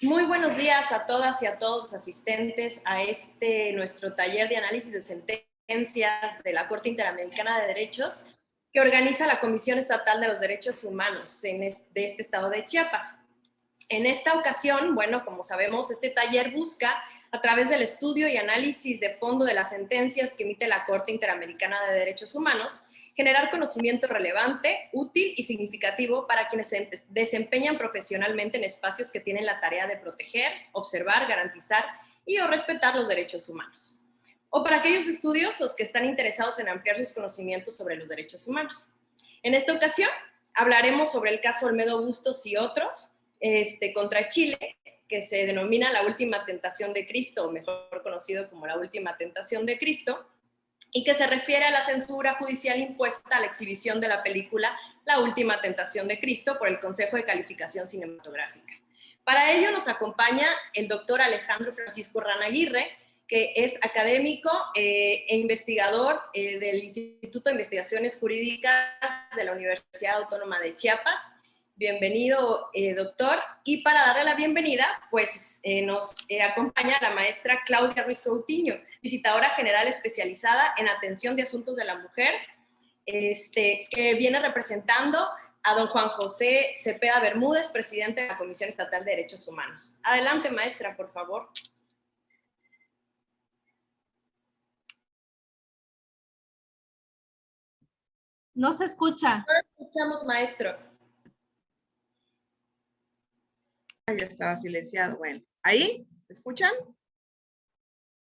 Muy buenos días a todas y a todos los asistentes a nuestro taller de análisis de sentencias de la Corte Interamericana de Derechos que organiza la Comisión Estatal de los Derechos Humanos de este estado de Chiapas. En esta ocasión, bueno, como sabemos, este taller busca, a través del estudio y análisis de fondo de las sentencias que emite la Corte Interamericana de Derechos Humanos, generar conocimiento relevante, útil y significativo para quienes se desempeñan profesionalmente en espacios que tienen la tarea de proteger, observar, garantizar y o respetar los derechos humanos. O para aquellos estudiosos que están interesados en ampliar sus conocimientos sobre los derechos humanos. En esta ocasión hablaremos sobre el caso Olmedo Bustos y otros contra Chile, que se denomina la última tentación de Cristo, o mejor conocido como la última tentación de Cristo, y que se refiere a la censura judicial impuesta a la exhibición de la película La última tentación de Cristo por el Consejo de Calificación Cinematográfica. Para ello nos acompaña el doctor Alejandro Francisco Herrán Aguirre, que es académico e investigador del Instituto de Investigaciones Jurídicas de la Universidad Autónoma de Chiapas. Bienvenido, doctor. Y para darle la bienvenida, pues nos acompaña la maestra Claudia Ruiz Coutinho, visitadora general especializada en atención de asuntos de la mujer, que viene representando a don Juan José Cepeda Bermúdez, presidente de la Comisión Estatal de Derechos Humanos. Adelante, maestra, por favor. No se escucha. No escuchamos, maestro. Ya estaba silenciado. Bueno, ¿ahí? ¿Me escuchan?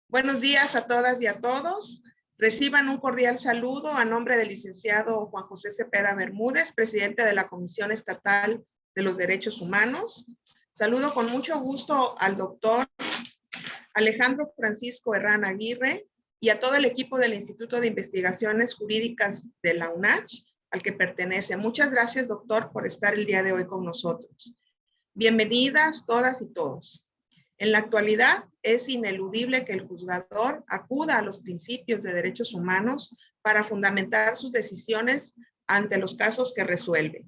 Buenos días a todas y a todos. Reciban un cordial saludo a nombre del licenciado Juan José Cepeda Bermúdez, presidente de la Comisión Estatal de los Derechos Humanos. Saludo con mucho gusto al doctor Alejandro Francisco Herrán Aguirre y a todo el equipo del Instituto de Investigaciones Jurídicas de la UNACH, al que pertenece. Muchas gracias, doctor, por estar el día de hoy con nosotros. Bienvenidas todas y todos. En la actualidad es ineludible que el juzgador acuda a los principios de derechos humanos para fundamentar sus decisiones ante los casos que resuelve.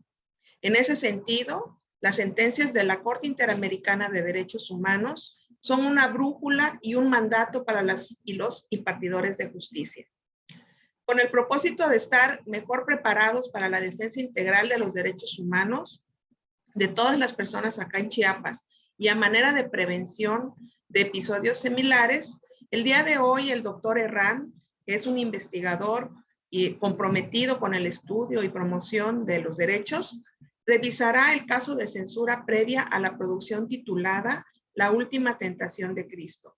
En ese sentido, las sentencias de la Corte Interamericana de Derechos Humanos son una brújula y un mandato para las y los impartidores de justicia. Con el propósito de estar mejor preparados para la defensa integral de los derechos humanos de todas las personas acá en Chiapas y a manera de prevención de episodios similares, el día de hoy el doctor Herrán, que es un investigador y comprometido con el estudio y promoción de los derechos, revisará el caso de censura previa a la producción titulada La última tentación de Cristo,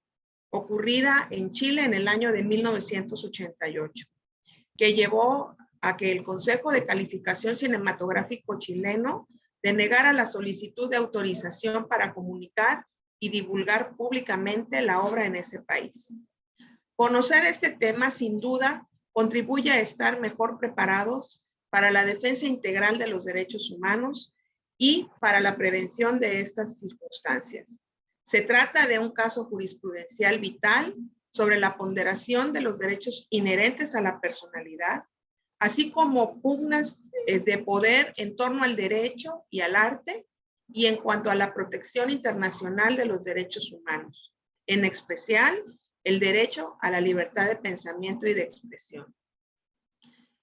ocurrida en Chile en el año de 1988, que llevó a que el Consejo de Calificación Cinematográfico chileno denegara la solicitud de autorización para comunicar y divulgar públicamente la obra en ese país. Conocer este tema, sin duda, contribuye a estar mejor preparados para la defensa integral de los derechos humanos y para la prevención de estas circunstancias. Se trata de un caso jurisprudencial vital sobre la ponderación de los derechos inherentes a la personalidad, así como pugnas de poder en torno al derecho y al arte y en cuanto a la protección internacional de los derechos humanos, en especial el derecho a la libertad de pensamiento y de expresión.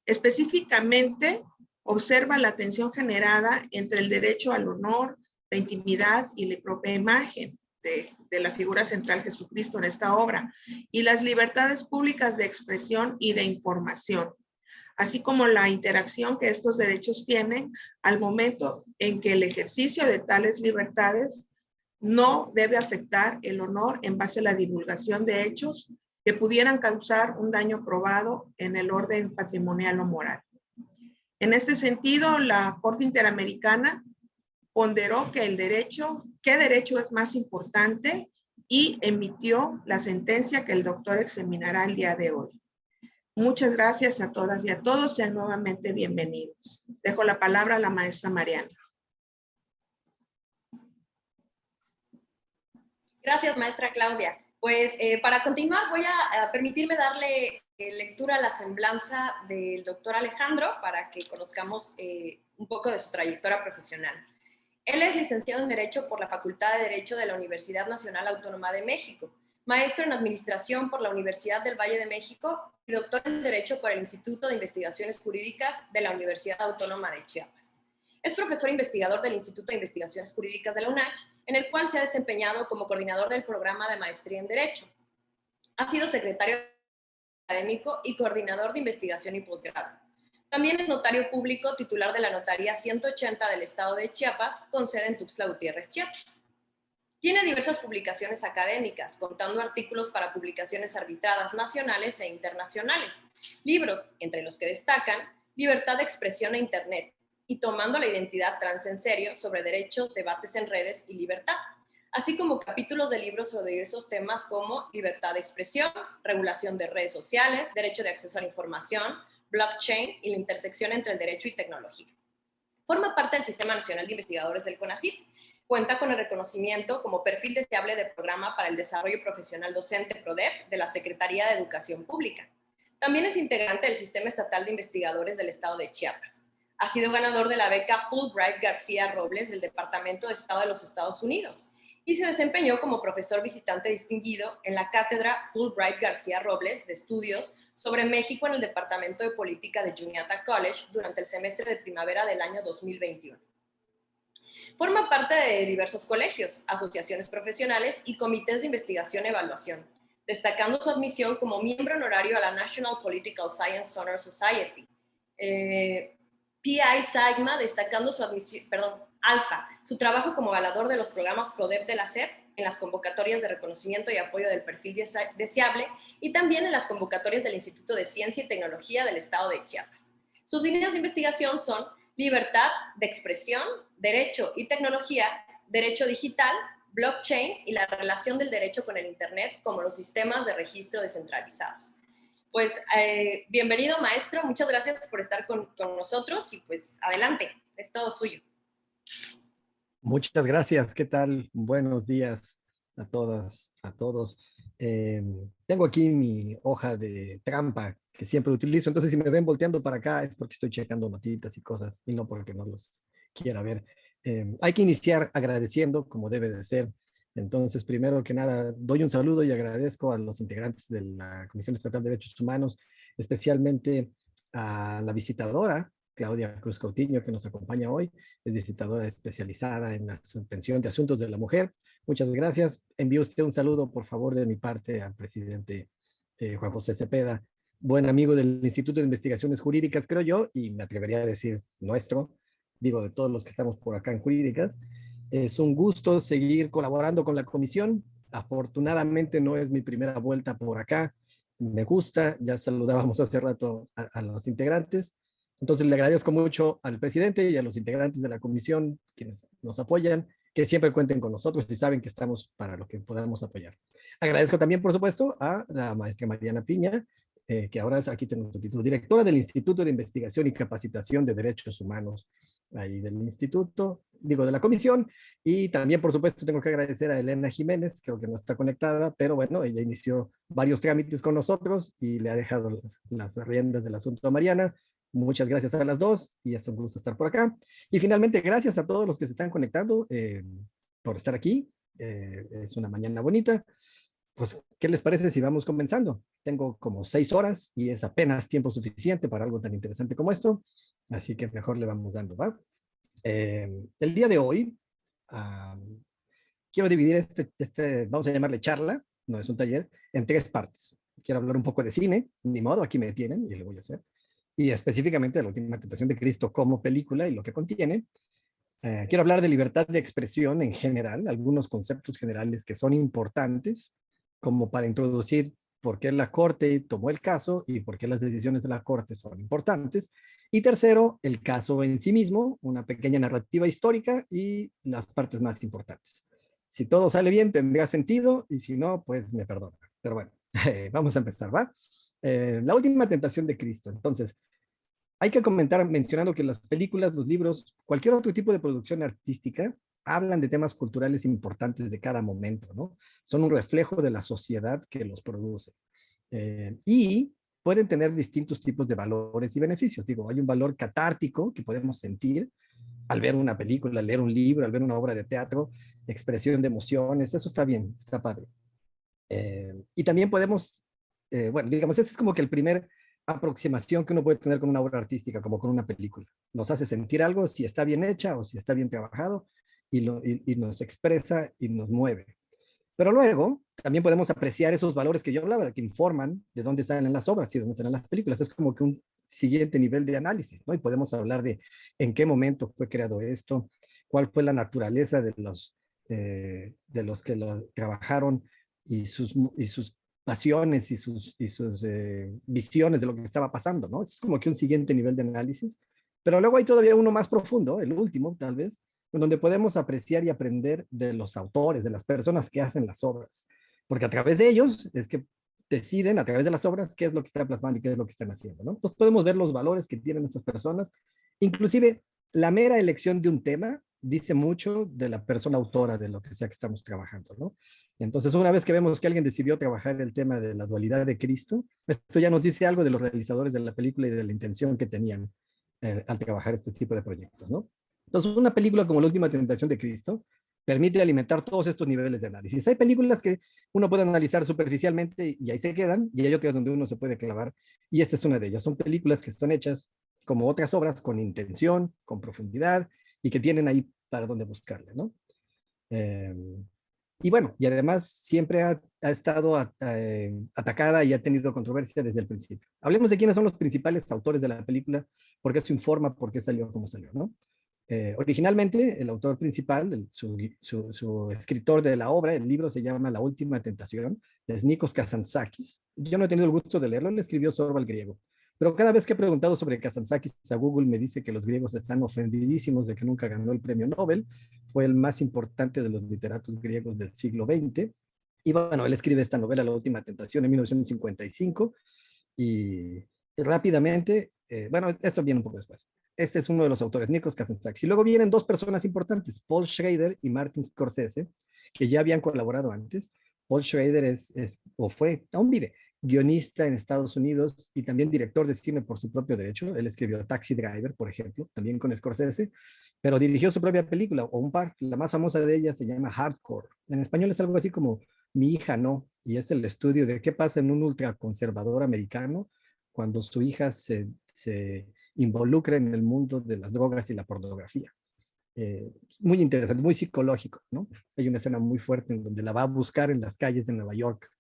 Específicamente, observa la tensión generada entre el derecho al honor, la intimidad y la propia imagen de la figura central Jesucristo en esta obra, y las libertades públicas de expresión y de información, así como la interacción que estos derechos tienen al momento en que el ejercicio de tales libertades no debe afectar el honor en base a la divulgación de hechos que pudieran causar un daño probado en el orden patrimonial o moral. En este sentido, la Corte Interamericana ponderó que qué derecho es más importante y emitió la sentencia que el doctor examinará el día de hoy. Muchas gracias a todas y a todos. Sean nuevamente bienvenidos. Dejo la palabra a la maestra Mariana. Gracias, maestra Claudia. Pues para continuar voy a permitirme darle lectura a la semblanza del doctor Alejandro para que conozcamos un poco de su trayectoria profesional. Él es licenciado en Derecho por la Facultad de Derecho de la Universidad Nacional Autónoma de México, maestro en Administración por la Universidad del Valle de México y doctor en Derecho por el Instituto de Investigaciones Jurídicas de la Universidad Autónoma de Chiapas. Es profesor investigador del Instituto de Investigaciones Jurídicas de la UNACH, en el cual se ha desempeñado como coordinador del programa de maestría en Derecho. Ha sido secretario académico y coordinador de investigación y posgrado. También es notario público titular de la Notaría 180 del Estado de Chiapas, con sede en Tuxtla Gutiérrez, Chiapas. Tiene diversas publicaciones académicas, contando artículos para publicaciones arbitradas nacionales e internacionales, libros, entre los que destacan Libertad de Expresión e Internet y Tomando la Identidad Trans en Serio sobre derechos, debates en redes y libertad, así como capítulos de libros sobre diversos temas como libertad de expresión, regulación de redes sociales, derecho de acceso a la información, blockchain y la intersección entre el derecho y tecnología. Forma parte del Sistema Nacional de Investigadores del CONACYT. Cuenta con el reconocimiento como perfil deseable de programa para el desarrollo profesional docente PRODEP de la Secretaría de Educación Pública. También es integrante del Sistema Estatal de Investigadores del Estado de Chiapas. Ha sido ganador de la beca Fulbright García Robles del Departamento de Estado de los Estados Unidos y se desempeñó como profesor visitante distinguido en la cátedra Fulbright García Robles de Estudios sobre México en el Departamento de Política de Juniata College durante el semestre de primavera del año 2021. Forma parte de diversos colegios, asociaciones profesionales y comités de investigación y evaluación, destacando su admisión como miembro honorario a la National Political Science Honor Society. PI Sigma, destacando su admisión, Alfa, su trabajo como evaluador de los programas PRODEP de la SEP en las convocatorias de reconocimiento y apoyo del perfil deseable y también en las convocatorias del Instituto de Ciencia y Tecnología del Estado de Chiapas. Sus líneas de investigación son libertad de expresión, derecho y tecnología, derecho digital, blockchain y la relación del derecho con el Internet como los sistemas de registro descentralizados. Pues bienvenido, maestro, muchas gracias por estar con nosotros y pues adelante, es todo suyo. Muchas gracias, ¿qué tal? Buenos días a todas, a todos. Tengo aquí mi hoja de trampa que siempre utilizo, entonces si me ven volteando para acá es porque estoy checando notitas y cosas y no porque no los quiera ver. Hay que iniciar agradeciendo como debe de ser. Entonces, primero que nada, doy un saludo y agradezco a los integrantes de la Comisión Estatal de Derechos Humanos, especialmente a la visitadora, Claudia Cruz Coutinho, que nos acompaña hoy, es visitadora especializada en la pensión de asuntos de la mujer. Muchas gracias. Envío usted un saludo, por favor, de mi parte al presidente Juan José Cepeda, buen amigo del Instituto de Investigaciones Jurídicas, creo yo, y me atrevería a decir nuestro, digo, de todos los que estamos por acá en Jurídicas. Es un gusto seguir colaborando con la comisión. Afortunadamente no es mi primera vuelta por acá. Me gusta, ya saludábamos hace rato a los integrantes. Entonces le agradezco mucho al presidente y a los integrantes de la comisión, quienes nos apoyan, que siempre cuenten con nosotros y saben que estamos para lo que podamos apoyar. Agradezco también, por supuesto, a la maestra Mariana Piña, que ahora es, aquí tenemos su título, directora del Instituto de Investigación y Capacitación de Derechos Humanos, ahí del instituto, digo, de la comisión, y también, por supuesto, tengo que agradecer a Elena Jiménez, creo que no está conectada, pero bueno, ella inició varios trámites con nosotros y le ha dejado las riendas del asunto a Mariana. Muchas gracias a las dos y es un gusto estar por acá. Y finalmente, gracias a todos los que se están conectando por estar aquí. Es una mañana bonita. Pues, ¿qué les parece si vamos comenzando? Tengo como 6 horas y es apenas tiempo suficiente para algo tan interesante como esto. Así que mejor le vamos dando, ¿va? El día de hoy, quiero dividir vamos a llamarle charla, no es un taller, en 3 partes. Quiero hablar un poco de cine, ni modo, aquí me tienen y lo voy a hacer. Y específicamente de la Última Tentación de Cristo como película y lo que contiene. Quiero hablar de libertad de expresión en general, algunos conceptos generales que son importantes, como para introducir por qué la Corte tomó el caso y por qué las decisiones de la Corte son importantes. Y tercero, el caso en sí mismo, una pequeña narrativa histórica y las partes más importantes. Si todo sale bien, tendrá sentido, y si no, pues me perdona. Pero bueno, vamos a empezar, ¿va? La Última Tentación de Cristo. Entonces, hay que comentar mencionando que las películas, los libros, cualquier otro tipo de producción artística hablan de temas culturales importantes de cada momento, ¿no? Son un reflejo de la sociedad que los produce. Y pueden tener distintos tipos de valores y beneficios. Digo, hay un valor catártico que podemos sentir, al ver una película, al leer un libro, al ver una obra de teatro, expresión de emociones, eso está bien, está padre. Y también podemos, bueno, digamos, ese es como que el primer aproximación que uno puede tener con una obra artística, como con una película. Nos hace sentir algo si está bien hecha o si está bien trabajado y nos expresa y nos mueve. Pero luego también podemos apreciar esos valores que yo hablaba, que informan de dónde salen las obras y de dónde salen las películas. Es como que un siguiente nivel de análisis, ¿no? Y podemos hablar de en qué momento fue creado esto, cuál fue la naturaleza de los que lo trabajaron y sus pasiones y sus visiones de lo que estaba pasando, ¿no? Es como que un siguiente nivel de análisis. Pero luego hay todavía uno más profundo, el último, tal vez, en donde podemos apreciar y aprender de los autores, de las personas que hacen las obras. Porque a través de ellos es que deciden, a través de las obras, qué es lo que está plasmando y qué es lo que están haciendo, ¿no? Entonces podemos ver los valores que tienen estas personas. Inclusive, la mera elección de un tema dice mucho de la persona autora de lo que sea que estamos trabajando, ¿no? Entonces, una vez que vemos que alguien decidió trabajar el tema de la dualidad de Cristo, esto ya nos dice algo de los realizadores de la película y de la intención que tenían al trabajar este tipo de proyectos, ¿no? Entonces, una película como La Última Tentación de Cristo permite alimentar todos estos niveles de análisis. Hay películas que uno puede analizar superficialmente y ahí se quedan, y hay otras donde uno se puede clavar, y esta es una de ellas. Son películas que son hechas como otras obras, con intención, con profundidad, y que tienen ahí para dónde buscarle, ¿no? Eh, y bueno, y además siempre ha estado atacada y ha tenido controversia desde el principio. Hablemos de quiénes son los principales autores de la película, porque eso informa por qué salió como salió, ¿no? Originalmente, el autor principal, su escritor de la obra, el libro se llama La Última Tentación, es Nikos Kazantzakis. Yo no he tenido el gusto de leerlo, él escribió sobre el griego. Pero cada vez que he preguntado sobre Kazantzakis a Google me dice que los griegos están ofendidísimos de que nunca ganó el premio Nobel. Fue el más importante de los literatos griegos del siglo XX. Y bueno, él escribe esta novela, La Última Tentación, en 1955. Y rápidamente, bueno, eso viene un poco después. Este es uno de los autores, Nikos Kazantzakis. Y luego vienen dos personas importantes, Paul Schrader y Martin Scorsese, que ya habían colaborado antes. Paul Schrader o fue, aún vive, guionista en Estados Unidos y también director de cine por su propio derecho. Él escribió Taxi Driver, por ejemplo, también con Scorsese, pero dirigió su propia película, o un par. La más famosa de ellas se llama Hardcore. En español es algo así como Mi hija no, y es el estudio de qué pasa en un ultraconservador americano cuando su hija se involucra en el mundo de las drogas y la pornografía. Muy interesante, muy psicológico, ¿no? Hay una escena muy fuerte en donde la va a buscar en las calles de Nueva York,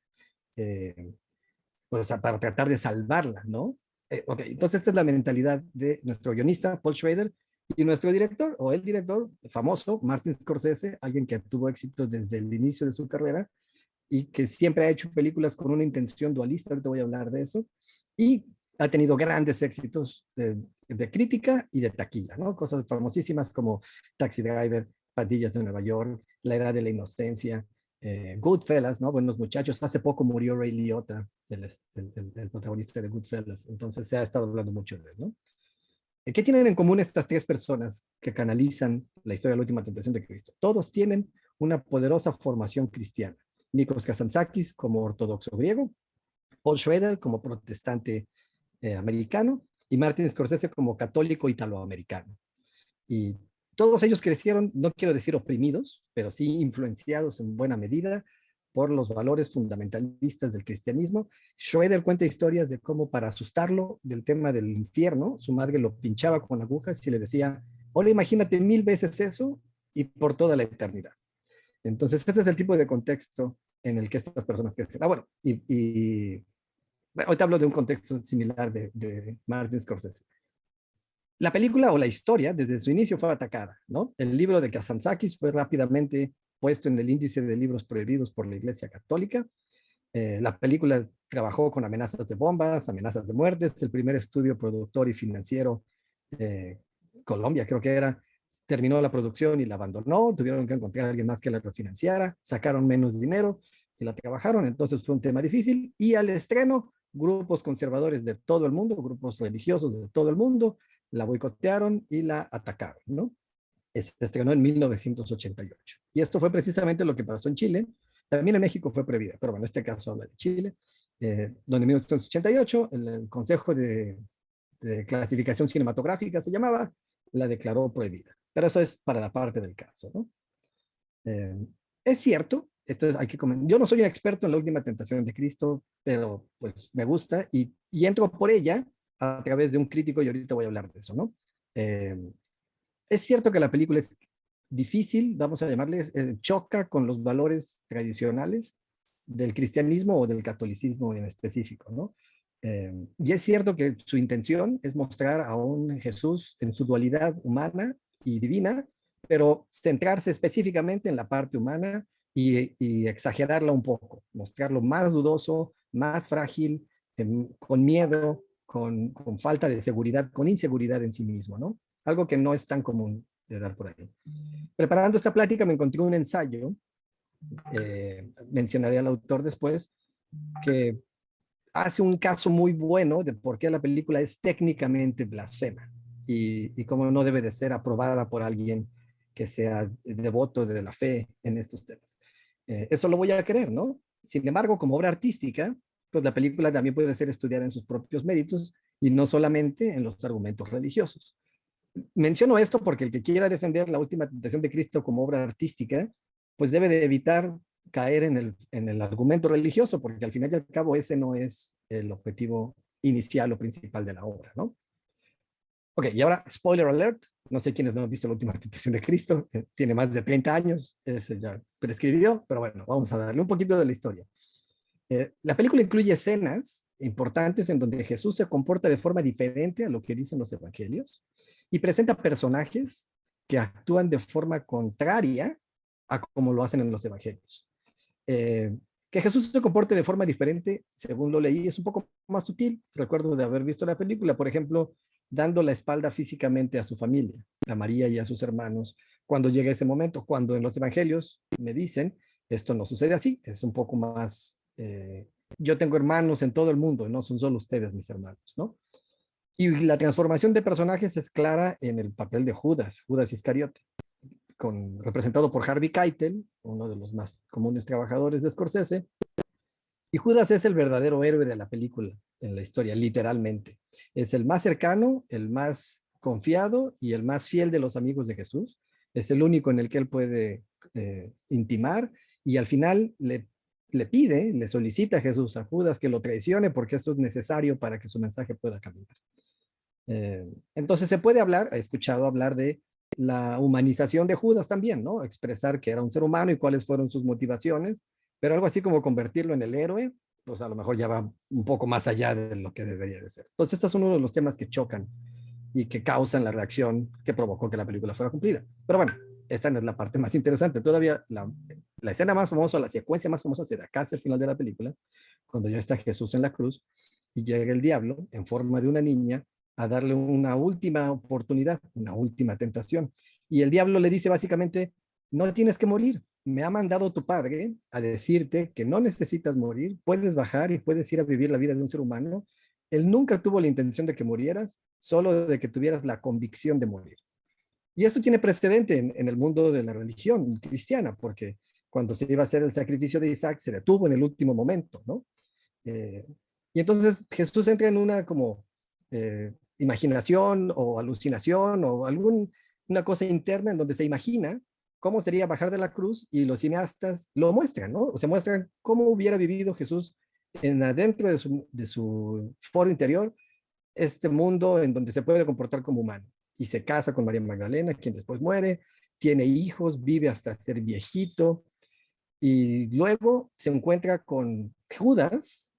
pues, para tratar de salvarla, ¿no? Ok, entonces esta es la mentalidad de nuestro guionista, Paul Schrader, y nuestro director, o el director famoso, Martin Scorsese, alguien que tuvo éxito desde el inicio de su carrera y que siempre ha hecho películas con una intención dualista, ahorita voy a hablar de eso, y ha tenido grandes éxitos de crítica y de taquilla, ¿no? Cosas famosísimas como Taxi Driver, Pandillas de Nueva York, La Edad de la Inocencia, Goodfellas, ¿no? Buenos Muchachos. Hace poco murió Ray Liotta, el protagonista de Goodfellas, entonces se ha estado hablando mucho de él, ¿no? ¿Qué tienen en común estas tres personas que canalizan la historia de la Última Tentación de Cristo? Todos tienen una poderosa formación cristiana. Nikos Kazantzakis como ortodoxo griego, Paul Schrader como protestante americano y Martin Scorsese como católico italoamericano. Y todos ellos crecieron, no quiero decir oprimidos, pero sí influenciados en buena medida por los valores fundamentalistas del cristianismo. Schrader cuenta historias de cómo para asustarlo del tema del infierno, su madre lo pinchaba con agujas y le decía, ahora imagínate 1000 veces eso y por toda la eternidad. Entonces, ese es el tipo de contexto en el que estas personas crecen. Bueno, bueno, ahorita hablo de un contexto similar de Martin Scorsese. La película o la historia, desde su inicio, fue atacada, ¿no? El libro de Kazantzakis fue rápidamente puesto en el índice de libros prohibidos por la Iglesia Católica. La película trabajó con amenazas de bombas, amenazas de muertes. El primer estudio productor y financiero, Colombia creo que era, terminó la producción y la abandonó. Tuvieron que encontrar a alguien más que la refinanciara. Sacaron menos dinero y la trabajaron. Entonces fue un tema difícil. Y al estreno, grupos conservadores de todo el mundo, grupos religiosos de todo el mundo, la boicotearon y la atacaron, ¿no? Se estrenó en 1988. Y esto fue precisamente lo que pasó en Chile. También en México fue prohibida, pero bueno, en este caso habla de Chile, donde en 1988 el Consejo de Clasificación Cinematográfica se llamaba, la declaró prohibida. Pero eso es para la parte del caso, ¿no? Es cierto, yo no soy un experto en la última tentación de Cristo, pero pues me gusta y entro por ella a través de un crítico y ahorita voy a hablar de eso, ¿no? Es cierto que la película es difícil, vamos a llamarle, choca con los valores tradicionales del cristianismo o del catolicismo en específico, ¿no? Y es cierto que su intención es mostrar a un Jesús en su dualidad humana y divina, pero centrarse específicamente en la parte humana y exagerarla un poco, mostrarlo más dudoso, más frágil, con miedo, con falta de seguridad, con inseguridad en sí mismo, ¿no? Algo que no es tan común de dar por ahí. Preparando esta plática me encontré un ensayo, mencionaré al autor después, que hace un caso muy bueno de por qué la película es técnicamente blasfema y cómo no debe de ser aprobada por alguien que sea devoto de la fe en estos temas. Eso lo voy a creer, ¿no? Sin embargo, como obra artística, pues la película también puede ser estudiada en sus propios méritos y no solamente en los argumentos religiosos. Menciono esto porque el que quiera defender la última tentación de Cristo como obra artística, pues debe de evitar caer en el argumento religioso, porque al final y al cabo ese no es el objetivo inicial o principal de la obra, ¿no? Ok, y ahora, spoiler alert, no sé quiénes no han visto la última tentación de Cristo, tiene más de 30 años, ese ya prescribió, pero bueno, vamos a darle un poquito de la historia. La película incluye escenas importantes en donde Jesús se comporta de forma diferente a lo que dicen los evangelios y presenta personajes que actúan de forma contraria a como lo hacen en los evangelios. Que Jesús se comporte de forma diferente, según lo leí, es un poco más sutil. Recuerdo de haber visto la película, por ejemplo, dando la espalda físicamente a su familia, a María y a sus hermanos, cuando llega ese momento, cuando en los evangelios me dicen, esto no sucede así, es un poco más, yo tengo hermanos en todo el mundo, no son solo ustedes mis hermanos, ¿no? Y la transformación de personajes es clara en el papel de Judas, Judas Iscariote, representado por Harvey Keitel, uno de los más comunes trabajadores de Scorsese. Y Judas es el verdadero héroe de la película, en la historia, literalmente. Es el más cercano, el más confiado y el más fiel de los amigos de Jesús. Es el único en el que él puede intimar y al final le solicita a Jesús, a Judas, que lo traicione porque eso es necesario para que su mensaje pueda caminar. Entonces se puede hablar, he escuchado hablar de la humanización de Judas también, ¿no? Expresar que era un ser humano y cuáles fueron sus motivaciones, pero algo así como convertirlo en el héroe, pues a lo mejor ya va un poco más allá de lo que debería de ser. Entonces, estos son uno de los temas que chocan y que causan la reacción que provocó que la película fuera cumplida. Pero bueno, esta no es la parte más interesante. Todavía la escena más famosa, la secuencia más famosa se da casi al final de la película, cuando ya está Jesús en la cruz y llega el diablo en forma de una niña a darle una última oportunidad, una última tentación. Y el diablo le dice básicamente, no tienes que morir, me ha mandado tu padre a decirte que no necesitas morir, puedes bajar y puedes ir a vivir la vida de un ser humano. Él nunca tuvo la intención de que murieras, solo de que tuvieras la convicción de morir. Y eso tiene precedente en el mundo de la religión cristiana, porque cuando se iba a hacer el sacrificio de Isaac, se detuvo en el último momento, ¿no? Y entonces Jesús entra en una como imaginación o alucinación o una cosa interna en donde se imagina cómo sería bajar de la cruz y los cineastas lo muestran, ¿no? O sea, muestran cómo hubiera vivido Jesús adentro de su foro interior, este mundo en donde se puede comportar como humano. Y se casa con María Magdalena, quien después muere, tiene hijos, vive hasta ser viejito, y luego se encuentra con Judas,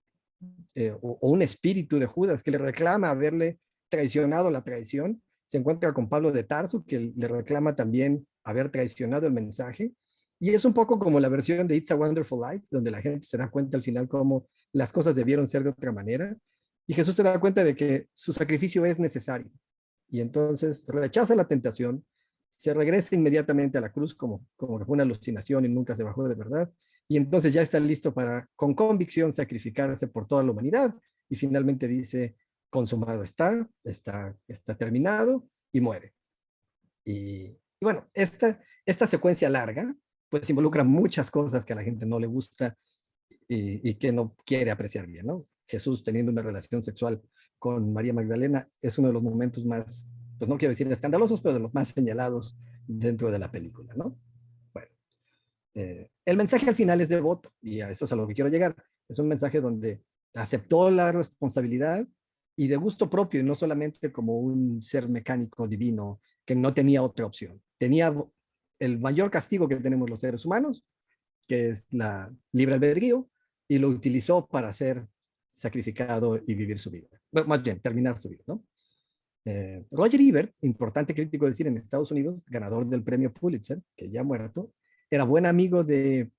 o un espíritu de Judas que le reclama haberle traicionado la traición. Se encuentra con Pablo de Tarso, que le reclama también haber traicionado el mensaje. Y es un poco como la versión de It's a Wonderful Life, donde la gente se da cuenta al final cómo las cosas debieron ser de otra manera. Y Jesús se da cuenta de que su sacrificio es necesario. Y entonces rechaza la tentación, se regresa inmediatamente a la cruz como que fue una alucinación y nunca se bajó de verdad. Y entonces ya está listo para, con convicción, sacrificarse por toda la humanidad. Y finalmente dice, consumado está terminado, y muere. Y bueno, esta secuencia larga, pues involucra muchas cosas que a la gente no le gusta y que no quiere apreciar bien, ¿no? Jesús teniendo una relación sexual con María Magdalena es uno de los momentos más pues no quiero decir escandalosos, pero de los más señalados dentro de la película, ¿no? Bueno, el mensaje al final es devoto, y a eso es a lo que quiero llegar. Es un mensaje donde aceptó la responsabilidad y de gusto propio, y no solamente como un ser mecánico divino que no tenía otra opción. Tenía el mayor castigo que tenemos los seres humanos, que es la libre albedrío, y lo utilizó para ser sacrificado y vivir su vida. Bueno, más bien, terminar su vida, ¿no? Roger Ebert, importante crítico de cine en Estados Unidos, ganador del premio Pulitzer, que ya ha muerto, era buen amigo de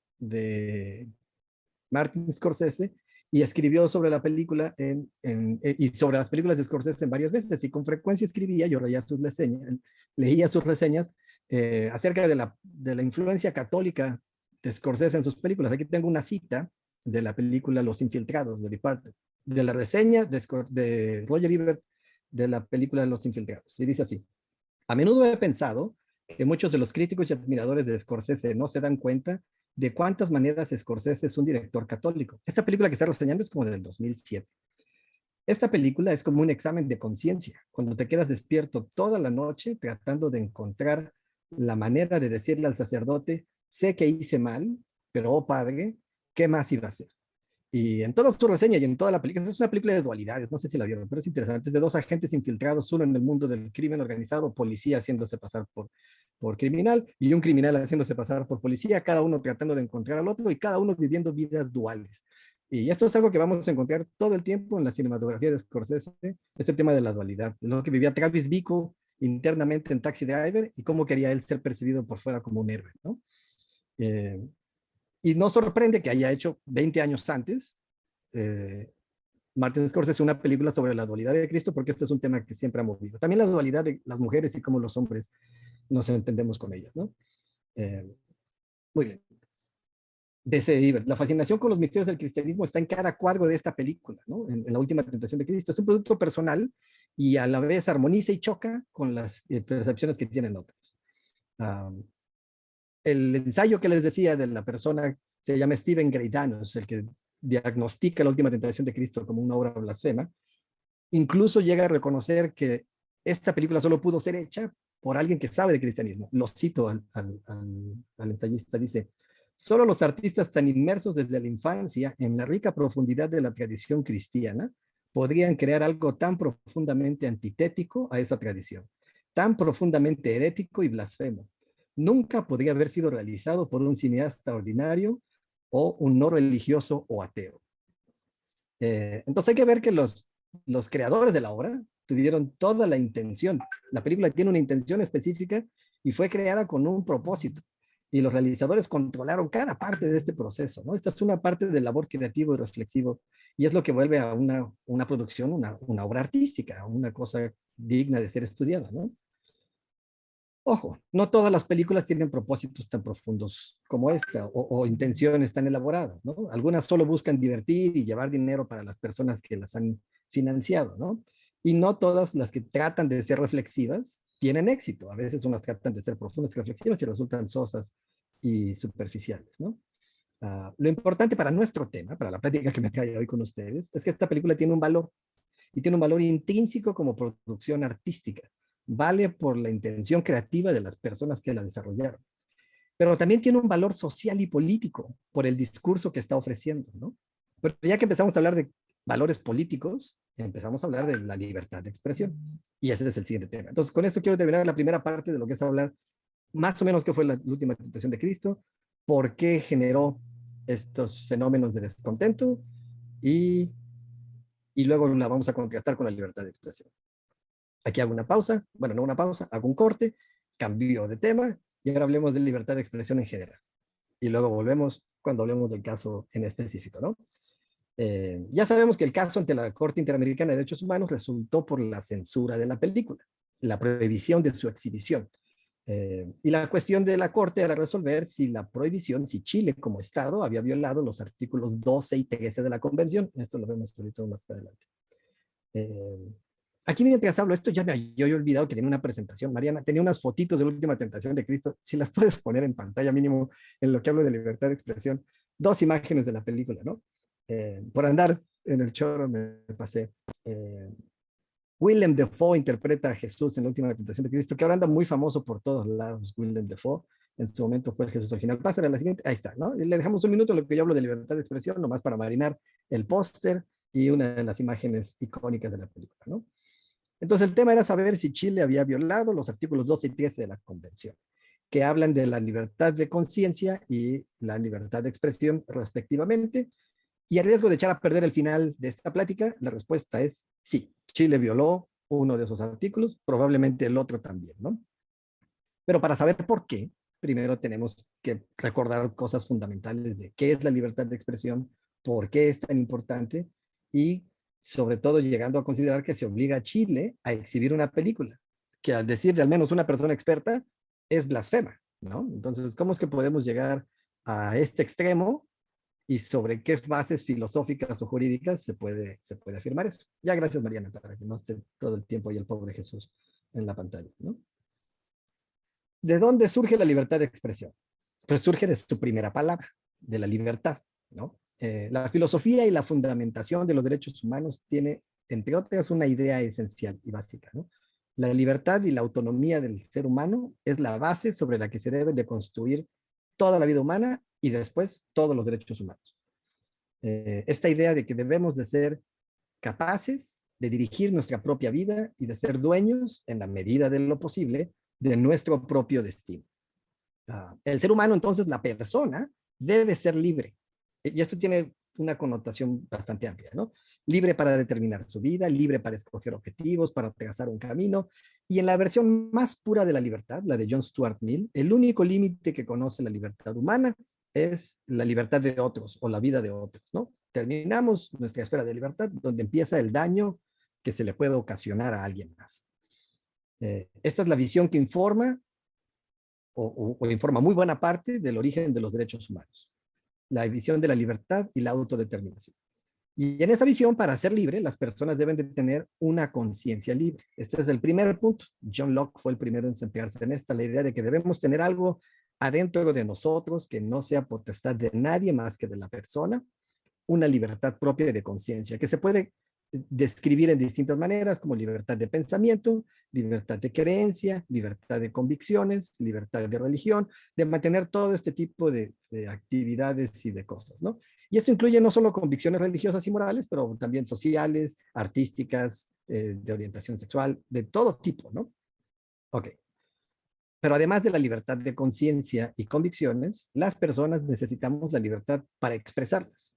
Martin Scorsese y escribió sobre la película y sobre las películas de Scorsese en varias veces, y con frecuencia escribía, yo leía sus reseñas acerca de la influencia católica de Scorsese en sus películas. Aquí tengo una cita de la película Los Infiltrados, de Departed, de la reseña de Roger Ebert de la película Los Infiltrados. Y dice así: a menudo he pensado que muchos de los críticos y admiradores de Scorsese no se dan cuenta de cuántas maneras Scorsese es un director católico. Esta película que está reseñando es como del 2007. Esta película es como un examen de conciencia, cuando te quedas despierto toda la noche tratando de encontrar la manera de decirle al sacerdote: sé que hice mal, pero oh padre, ¿qué más iba a hacer? Y en toda su reseña y en toda la película, es una película de dualidades, no sé si la vieron, pero es interesante. Es de dos agentes infiltrados, uno en el mundo del crimen organizado, policía haciéndose pasar por criminal, y un criminal haciéndose pasar por policía, cada uno tratando de encontrar al otro y cada uno viviendo vidas duales. Y esto es algo que vamos a encontrar todo el tiempo en la cinematografía de Scorsese, este tema de la dualidad, lo que vivía Travis Bickle internamente en Taxi Driver y cómo quería él ser percibido por fuera como un héroe, ¿no? Y no sorprende que haya hecho 20 años antes Martin Scorsese una película sobre la dualidad de Cristo, porque este es un tema que siempre ha movido. También la dualidad de las mujeres y cómo los hombres nos entendemos con ellas, ¿no? Muy bien. La fascinación con los misterios del cristianismo está en cada cuadro de esta película, ¿no? En La Última Tentación de Cristo. Es un producto personal y a la vez armoniza y choca con las percepciones que tienen otros. El ensayo que les decía de la persona se llama Stephen Greidanus, el que diagnostica La Última Tentación de Cristo como una obra blasfema. Incluso llega a reconocer que esta película solo pudo ser hecha por alguien que sabe de cristianismo. Lo cito al ensayista, dice: solo los artistas tan inmersos desde la infancia en la rica profundidad de la tradición cristiana podrían crear algo tan profundamente antitético a esa tradición, tan profundamente herético y blasfemo. Nunca podría haber sido realizado por un cineasta ordinario o un no religioso o ateo. Entonces hay que ver que los creadores de la obra tuvieron toda la intención. La película tiene una intención específica y fue creada con un propósito. Y los realizadores controlaron cada parte de este proceso, ¿no? Esta es una parte del labor creativo y reflexivo, y es lo que vuelve a una producción, una obra artística, una cosa digna de ser estudiada, ¿no? Ojo, no todas las películas tienen propósitos tan profundos como esta, o intenciones tan elaboradas, ¿no? Algunas solo buscan divertir y llevar dinero para las personas que las han financiado, ¿no? Y no todas las que tratan de ser reflexivas tienen éxito. A veces unas tratan de ser profundas y reflexivas y resultan sosas y superficiales, ¿no? Lo importante para nuestro tema, para la plática que me trae hoy con ustedes, es que esta película tiene un valor, y tiene un valor intrínseco como producción artística. Vale por la intención creativa de las personas que la desarrollaron. Pero también tiene un valor social y político por el discurso que está ofreciendo, ¿no? Pero ya que empezamos a hablar de valores políticos, empezamos a hablar de la libertad de expresión. Y ese es el siguiente tema. Entonces, con esto quiero terminar la primera parte de lo que es hablar más o menos qué fue la última tentación de Cristo, por qué generó estos fenómenos de descontento y luego la vamos a contrastar con la libertad de expresión. Aquí hago una pausa, bueno, no una pausa, hago un corte, cambio de tema y ahora hablemos de libertad de expresión en general. Y luego volvemos cuando hablemos del caso en específico, ¿no? Ya sabemos que el caso ante la Corte Interamericana de Derechos Humanos resultó por la censura de la película, la prohibición de su exhibición. Y la cuestión de la Corte era resolver si la prohibición, si Chile como Estado había violado los artículos 12 y 13 de la Convención. Esto lo vemos ahorita más adelante. Aquí mientras hablo esto, yo he olvidado que tenía una presentación. Mariana, tenía unas fotitos de la Última Tentación de Cristo. Si las puedes poner en pantalla mínimo en lo que hablo de libertad de expresión. 2 imágenes de la película, ¿no? Por andar en el choro me pasé Willem Dafoe interpreta a Jesús en la última tentación de Cristo, que ahora anda muy famoso por todos lados, Willem Dafoe. En su momento fue el Jesús original. Pásale a la siguiente. Ahí está, ¿no? Y le dejamos un minuto en lo que yo hablo de libertad de expresión, nomás para marinar el póster y una de las imágenes icónicas de la película, ¿no? Entonces el tema era saber si Chile había violado los artículos 12 y 13 de la Convención, que hablan de la libertad de conciencia y la libertad de expresión respectivamente. Y a riesgo de echar a perder el final de esta plática, la respuesta es sí. Chile violó uno de esos artículos, probablemente el otro también, ¿no? Pero para saber por qué, primero tenemos que recordar cosas fundamentales de qué es la libertad de expresión, por qué es tan importante y sobre todo llegando a considerar que se obliga a Chile a exhibir una película, que al decir de al menos una persona experta es blasfema, ¿no? Entonces, ¿cómo es que podemos llegar a este extremo y sobre qué bases filosóficas o jurídicas se puede afirmar eso? Ya, gracias, Mariana, para que no esté todo el tiempo ahí el pobre Jesús en la pantalla, ¿no? ¿De dónde surge la libertad de expresión? Pues surge de su primera palabra, de la libertad, ¿no? La filosofía y la fundamentación de los derechos humanos tiene, entre otras, una idea esencial y básica, ¿no? La libertad y la autonomía del ser humano es la base sobre la que se debe de construir toda la vida humana y después todos los derechos humanos. Esta idea de que debemos de ser capaces de dirigir nuestra propia vida y de ser dueños, en la medida de lo posible, de nuestro propio destino. El ser humano, entonces, la persona, debe ser libre. Y esto tiene una connotación bastante amplia, ¿no? Libre para determinar su vida, libre para escoger objetivos, para trazar un camino. Y en la versión más pura de la libertad, la de John Stuart Mill, el único límite que conoce la libertad humana es la libertad de otros o la vida de otros, ¿no? Terminamos nuestra esfera de libertad donde empieza el daño que se le puede ocasionar a alguien más. Esta es la visión que informa o informa muy buena parte del origen de los derechos humanos. La visión de la libertad y la autodeterminación. Y en esa visión, para ser libre, las personas deben de tener una conciencia libre. Este es el primer punto. John Locke fue el primero en centrarse en esta, la idea de que debemos tener algo adentro de nosotros que no sea potestad de nadie más que de la persona, una libertad propia de conciencia, que se puede describir en distintas maneras, como libertad de pensamiento, libertad de creencia, libertad de convicciones, libertad de religión, de mantener todo este tipo de actividades y de cosas, ¿no? Y esto incluye no solo convicciones religiosas y morales, pero también sociales, artísticas, de orientación sexual, de todo tipo, ¿no? Ok. Pero además de la libertad de conciencia y convicciones, las personas necesitamos la libertad para expresarlas.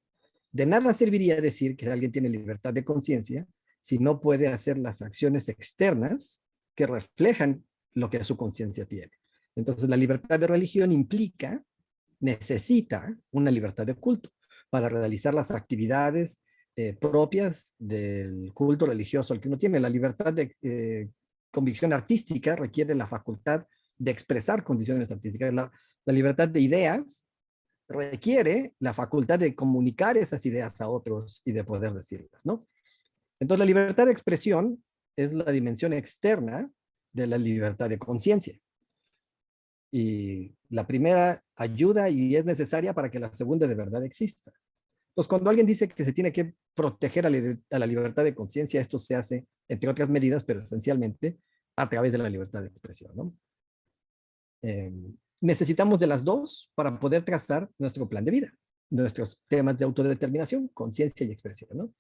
De nada serviría decir que alguien tiene libertad de conciencia si no puede hacer las acciones externas que reflejan lo que su conciencia tiene. Entonces, la libertad de religión necesita una libertad de culto para realizar las actividades propias del culto religioso al que uno tiene. La libertad de convicción artística requiere la facultad de expresar condiciones artísticas. La libertad de ideas requiere la facultad de comunicar esas ideas a otros y de poder decirlas, ¿no? Entonces, la libertad de expresión es la dimensión externa de la libertad de conciencia. Y la primera ayuda y es necesaria para que la segunda de verdad exista. Entonces, cuando alguien dice que se tiene que proteger a la libertad de conciencia, esto se hace, entre otras medidas, pero esencialmente a través de la libertad de expresión, ¿no? Necesitamos de las dos para poder trazar nuestro plan de vida, nuestros temas de autodeterminación, conciencia y expresión, ¿no?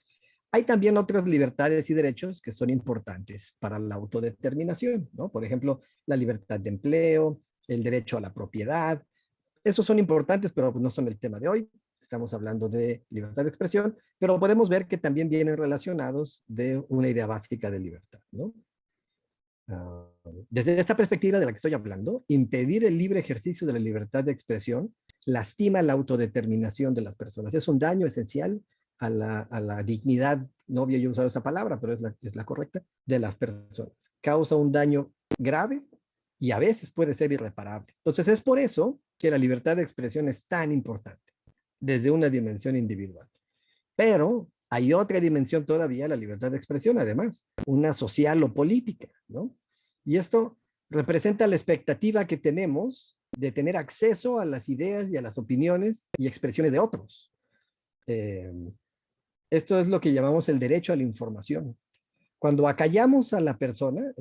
Hay también otras libertades y derechos que son importantes para la autodeterminación, ¿no? Por ejemplo, la libertad de empleo, el derecho a la propiedad. Esos son importantes, pero no son el tema de hoy. Estamos hablando de libertad de expresión, pero podemos ver que también vienen relacionados de una idea básica de libertad, ¿no? Desde esta perspectiva de la que estoy hablando, impedir el libre ejercicio de la libertad de expresión lastima la autodeterminación de las personas. Es un daño esencial a la dignidad, no había yo usado esa palabra, pero es la correcta, de las personas. Causa un daño grave y a veces puede ser irreparable. Entonces es por eso que la libertad de expresión es tan importante, desde una dimensión individual. Pero hay otra dimensión todavía, la libertad de expresión, además, una social o política, ¿no? Y esto representa la expectativa que tenemos de tener acceso a las ideas y a las opiniones y expresiones de otros. Esto es lo que llamamos el derecho a la información. Cuando acallamos a la persona,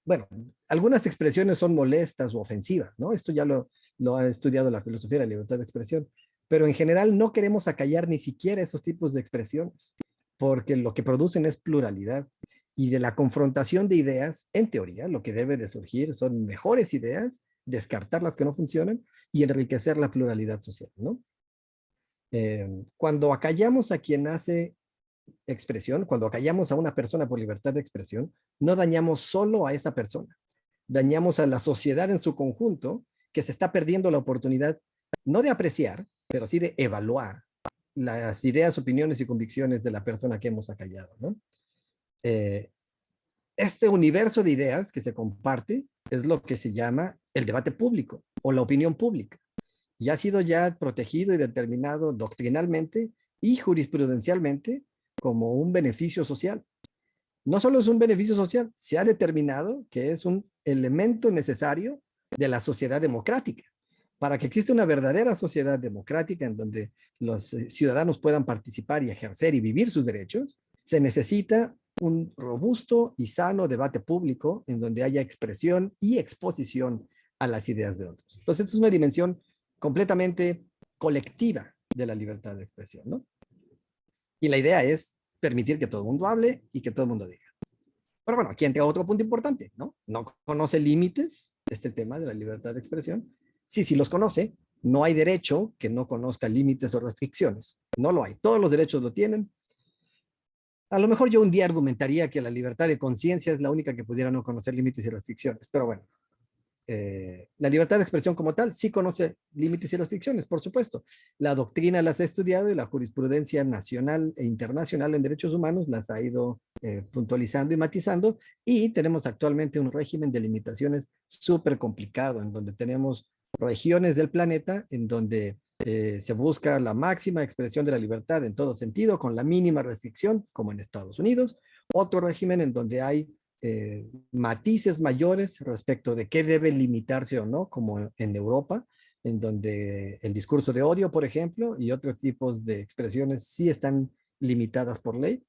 bueno, algunas expresiones son molestas o ofensivas, ¿no? Esto ya lo ha estudiado la filosofía de la libertad de expresión, pero en general no queremos acallar ni siquiera esos tipos de expresiones, porque lo que producen es pluralidad. Y de la confrontación de ideas, en teoría, lo que debe de surgir son mejores ideas, descartar las que no funcionan y enriquecer la pluralidad social, ¿no? Cuando acallamos a quien hace expresión, cuando acallamos a una persona por libertad de expresión, no dañamos solo a esa persona, dañamos a la sociedad en su conjunto, que se está perdiendo la oportunidad no de apreciar, pero sí de evaluar las ideas, opiniones y convicciones de la persona que hemos acallado, ¿no? Este universo de ideas que se comparte es lo que se llama el debate público o la opinión pública. Y ha sido ya protegido y determinado doctrinalmente y jurisprudencialmente como un beneficio social. No solo es un beneficio social, se ha determinado que es un elemento necesario de la sociedad democrática. Para que exista una verdadera sociedad democrática en donde los ciudadanos puedan participar y ejercer y vivir sus derechos, se necesita un robusto y sano debate público en donde haya expresión y exposición a las ideas de otros. Entonces, esta es una dimensión completamente colectiva de la libertad de expresión, ¿no? Y la idea es permitir que todo el mundo hable y que todo el mundo diga. Pero bueno, aquí entra otro punto importante, ¿no? No conoce límites este tema de la libertad de expresión. Sí, sí los conoce. No hay derecho que no conozca límites o restricciones. No lo hay. Todos los derechos lo tienen. A lo mejor yo un día argumentaría que la libertad de conciencia es la única que pudiera no conocer límites y restricciones. Pero bueno, la libertad de expresión como tal sí conoce límites y restricciones, por supuesto. La doctrina las ha estudiado y la jurisprudencia nacional e internacional en derechos humanos las ha ido puntualizando y matizando, y tenemos actualmente un régimen de limitaciones súper complicado, en donde tenemos regiones del planeta en donde se busca la máxima expresión de la libertad en todo sentido, con la mínima restricción, como en Estados Unidos. Otro régimen en donde hay matices mayores respecto de qué debe limitarse o no, como en Europa, en donde el discurso de odio, por ejemplo, y otros tipos de expresiones sí están limitadas por ley,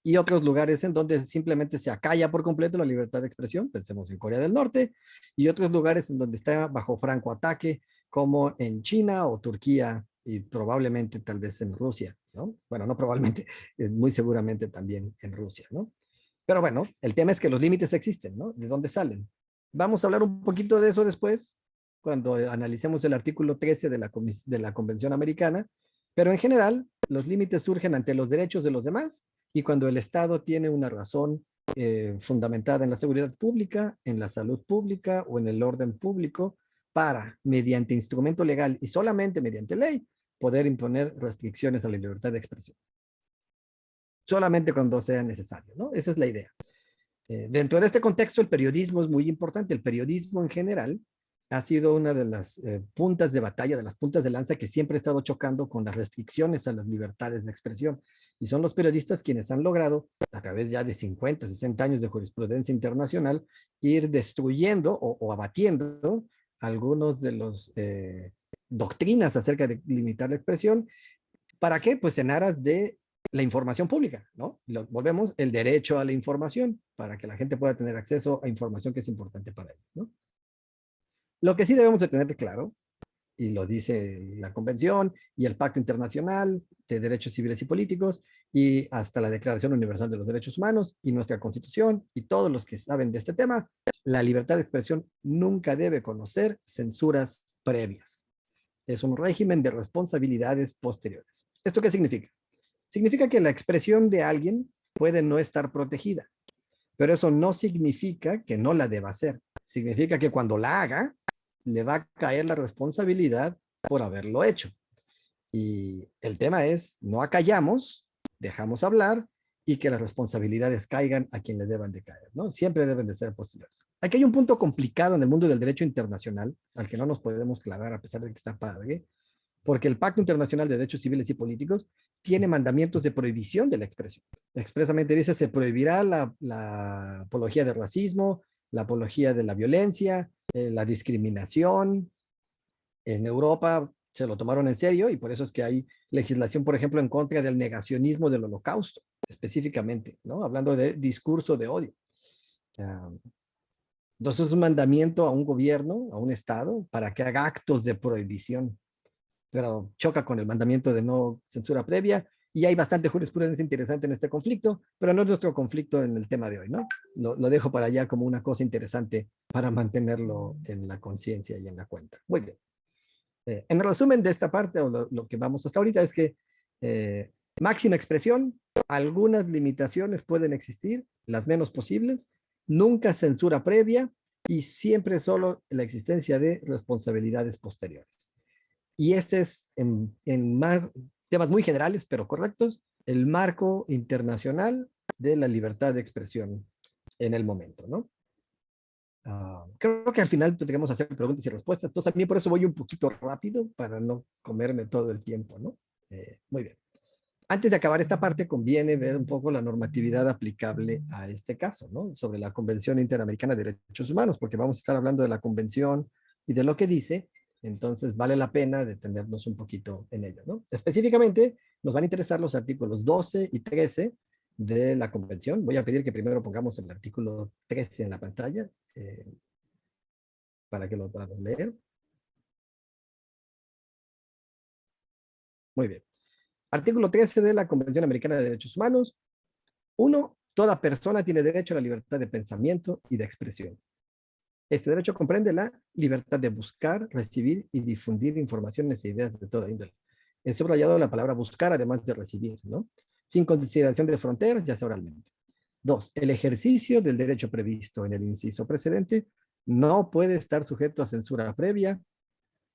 y otros lugares en donde simplemente se acalla por completo la libertad de expresión, pensemos en Corea del Norte, y otros lugares en donde está bajo franco ataque, como en China o Turquía, y probablemente tal vez en Rusia, ¿no? Bueno, no probablemente, muy seguramente también en Rusia, ¿no? Pero bueno, el tema es que los límites existen, ¿no? ¿De dónde salen? Vamos a hablar un poquito de eso después, cuando analicemos el artículo 13 de la Convención Americana, pero en general, los límites surgen ante los derechos de los demás y cuando el Estado tiene una razón fundamentada en la seguridad pública, en la salud pública o en el orden público para, mediante instrumento legal y solamente mediante ley, poder imponer restricciones a la libertad de expresión. Solamente cuando sea necesario, ¿no? Esa es la idea. Dentro de este contexto, el periodismo es muy importante. El periodismo en general ha sido una de las puntas de batalla, de las puntas de lanza que siempre ha estado chocando con las restricciones a las libertades de expresión. Y son los periodistas quienes han logrado, a través ya de 50, 60 años de jurisprudencia internacional, ir destruyendo o abatiendo algunos de los doctrinas acerca de limitar la expresión. ¿Para qué? Pues en aras de la información pública, ¿no? Volvemos, el derecho a la información, para que la gente pueda tener acceso a información que es importante para ellos, ¿no? Lo que sí debemos de tener claro, y lo dice la Convención y el Pacto Internacional de Derechos Civiles y Políticos, y hasta la Declaración Universal de los Derechos Humanos, y nuestra Constitución, y todos los que saben de este tema, la libertad de expresión nunca debe conocer censuras previas. Es un régimen de responsabilidades posteriores. ¿Esto qué significa? Significa que la expresión de alguien puede no estar protegida, pero eso no significa que no la deba hacer. Significa que cuando la haga, le va a caer la responsabilidad por haberlo hecho. Y el tema es, no acallamos, dejamos hablar y que las responsabilidades caigan a quien le deban de caer, ¿no? Siempre deben de ser posteriores. Aquí hay un punto complicado en el mundo del derecho internacional, al que no nos podemos clavar a pesar de que está padre, porque el Pacto Internacional de Derechos Civiles y Políticos tiene mandamientos de prohibición de la expresión. Expresamente dice, se prohibirá la apología del racismo, la apología de la violencia, la discriminación. En Europa se lo tomaron en serio y por eso es que hay legislación, por ejemplo, en contra del negacionismo del Holocausto. específicamente, ¿no? Hablando de discurso de odio. Entonces es un mandamiento a un gobierno, a un Estado, para que haga actos de prohibición, pero choca con el mandamiento de no censura previa, y hay bastante jurisprudencia interesante en este conflicto, pero no es nuestro conflicto en el tema de hoy, ¿no? Lo dejo para allá como una cosa interesante para mantenerlo en la conciencia y en la cuenta. Muy bien. En resumen de esta parte, o lo que vamos hasta ahorita, es que máxima expresión, algunas limitaciones pueden existir, las menos posibles, nunca censura previa y siempre solo la existencia de responsabilidades posteriores. Y este es, temas muy generales, pero correctos, el marco internacional de la libertad de expresión en el momento, ¿no? Creo que al final tendremos que hacer preguntas y respuestas. Entonces también por eso voy un poquito rápido para no comerme todo el tiempo, ¿no? Muy bien. Antes de acabar esta parte, conviene ver un poco la normatividad aplicable a este caso, ¿no? Sobre la Convención Interamericana de Derechos Humanos, porque vamos a estar hablando de la convención y de lo que dice, entonces vale la pena detenernos un poquito en ello, ¿no? Específicamente, nos van a interesar los artículos 12 y 13 de la convención. Voy a pedir que primero pongamos el artículo 13 en la pantalla para que lo podamos leer. Muy bien. Artículo 13 de la Convención Americana de Derechos Humanos. 1. Toda persona tiene derecho a la libertad de pensamiento y de expresión. Este derecho comprende la libertad de buscar, recibir y difundir informaciones e ideas de toda índole. He subrayado la palabra buscar, además de recibir, ¿no? Sin consideración de fronteras, ya sea oralmente. 2. El ejercicio del derecho previsto en el inciso precedente no puede estar sujeto a censura previa,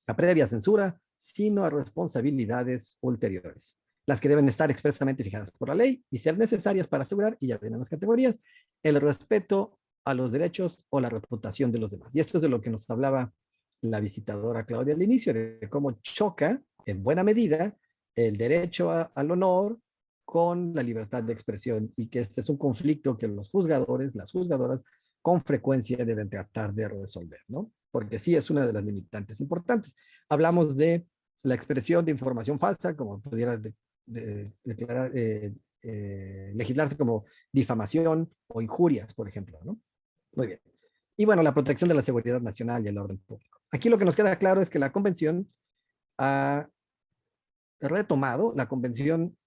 a previa censura, sino a responsabilidades ulteriores, las que deben estar expresamente fijadas por la ley y ser necesarias para asegurar, y ya vienen las categorías, el respeto a los derechos o la reputación de los demás. Y esto es de lo que nos hablaba la visitadora Claudia al inicio, de cómo choca en buena medida el derecho al honor con la libertad de expresión, y que este es un conflicto que los juzgadores, las juzgadoras, con frecuencia deben tratar de resolver, ¿no? Porque sí es una de las limitantes importantes. Hablamos de la expresión de información falsa, como pudiera declarar, legislarse como difamación o injurias, por ejemplo, ¿no? Muy bien. Y bueno, la protección de la seguridad nacional y el orden público. Aquí lo que nos queda claro es que la convención ha retomado, la convención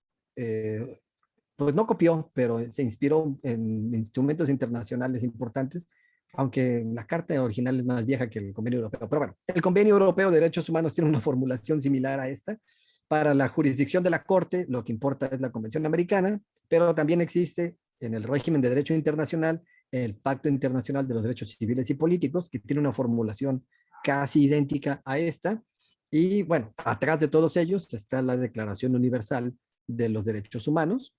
pues no copió, pero se inspiró en instrumentos internacionales importantes, aunque la carta original es más vieja que el Convenio Europeo. Pero bueno, el Convenio Europeo de Derechos Humanos tiene una formulación similar a esta. Para la jurisdicción de la Corte, lo que importa es la Convención Americana, pero también existe en el régimen de derecho internacional el Pacto Internacional de los Derechos Civiles y Políticos, que tiene una formulación casi idéntica a esta. Y bueno, atrás de todos ellos está la Declaración Universal de los Derechos Humanos.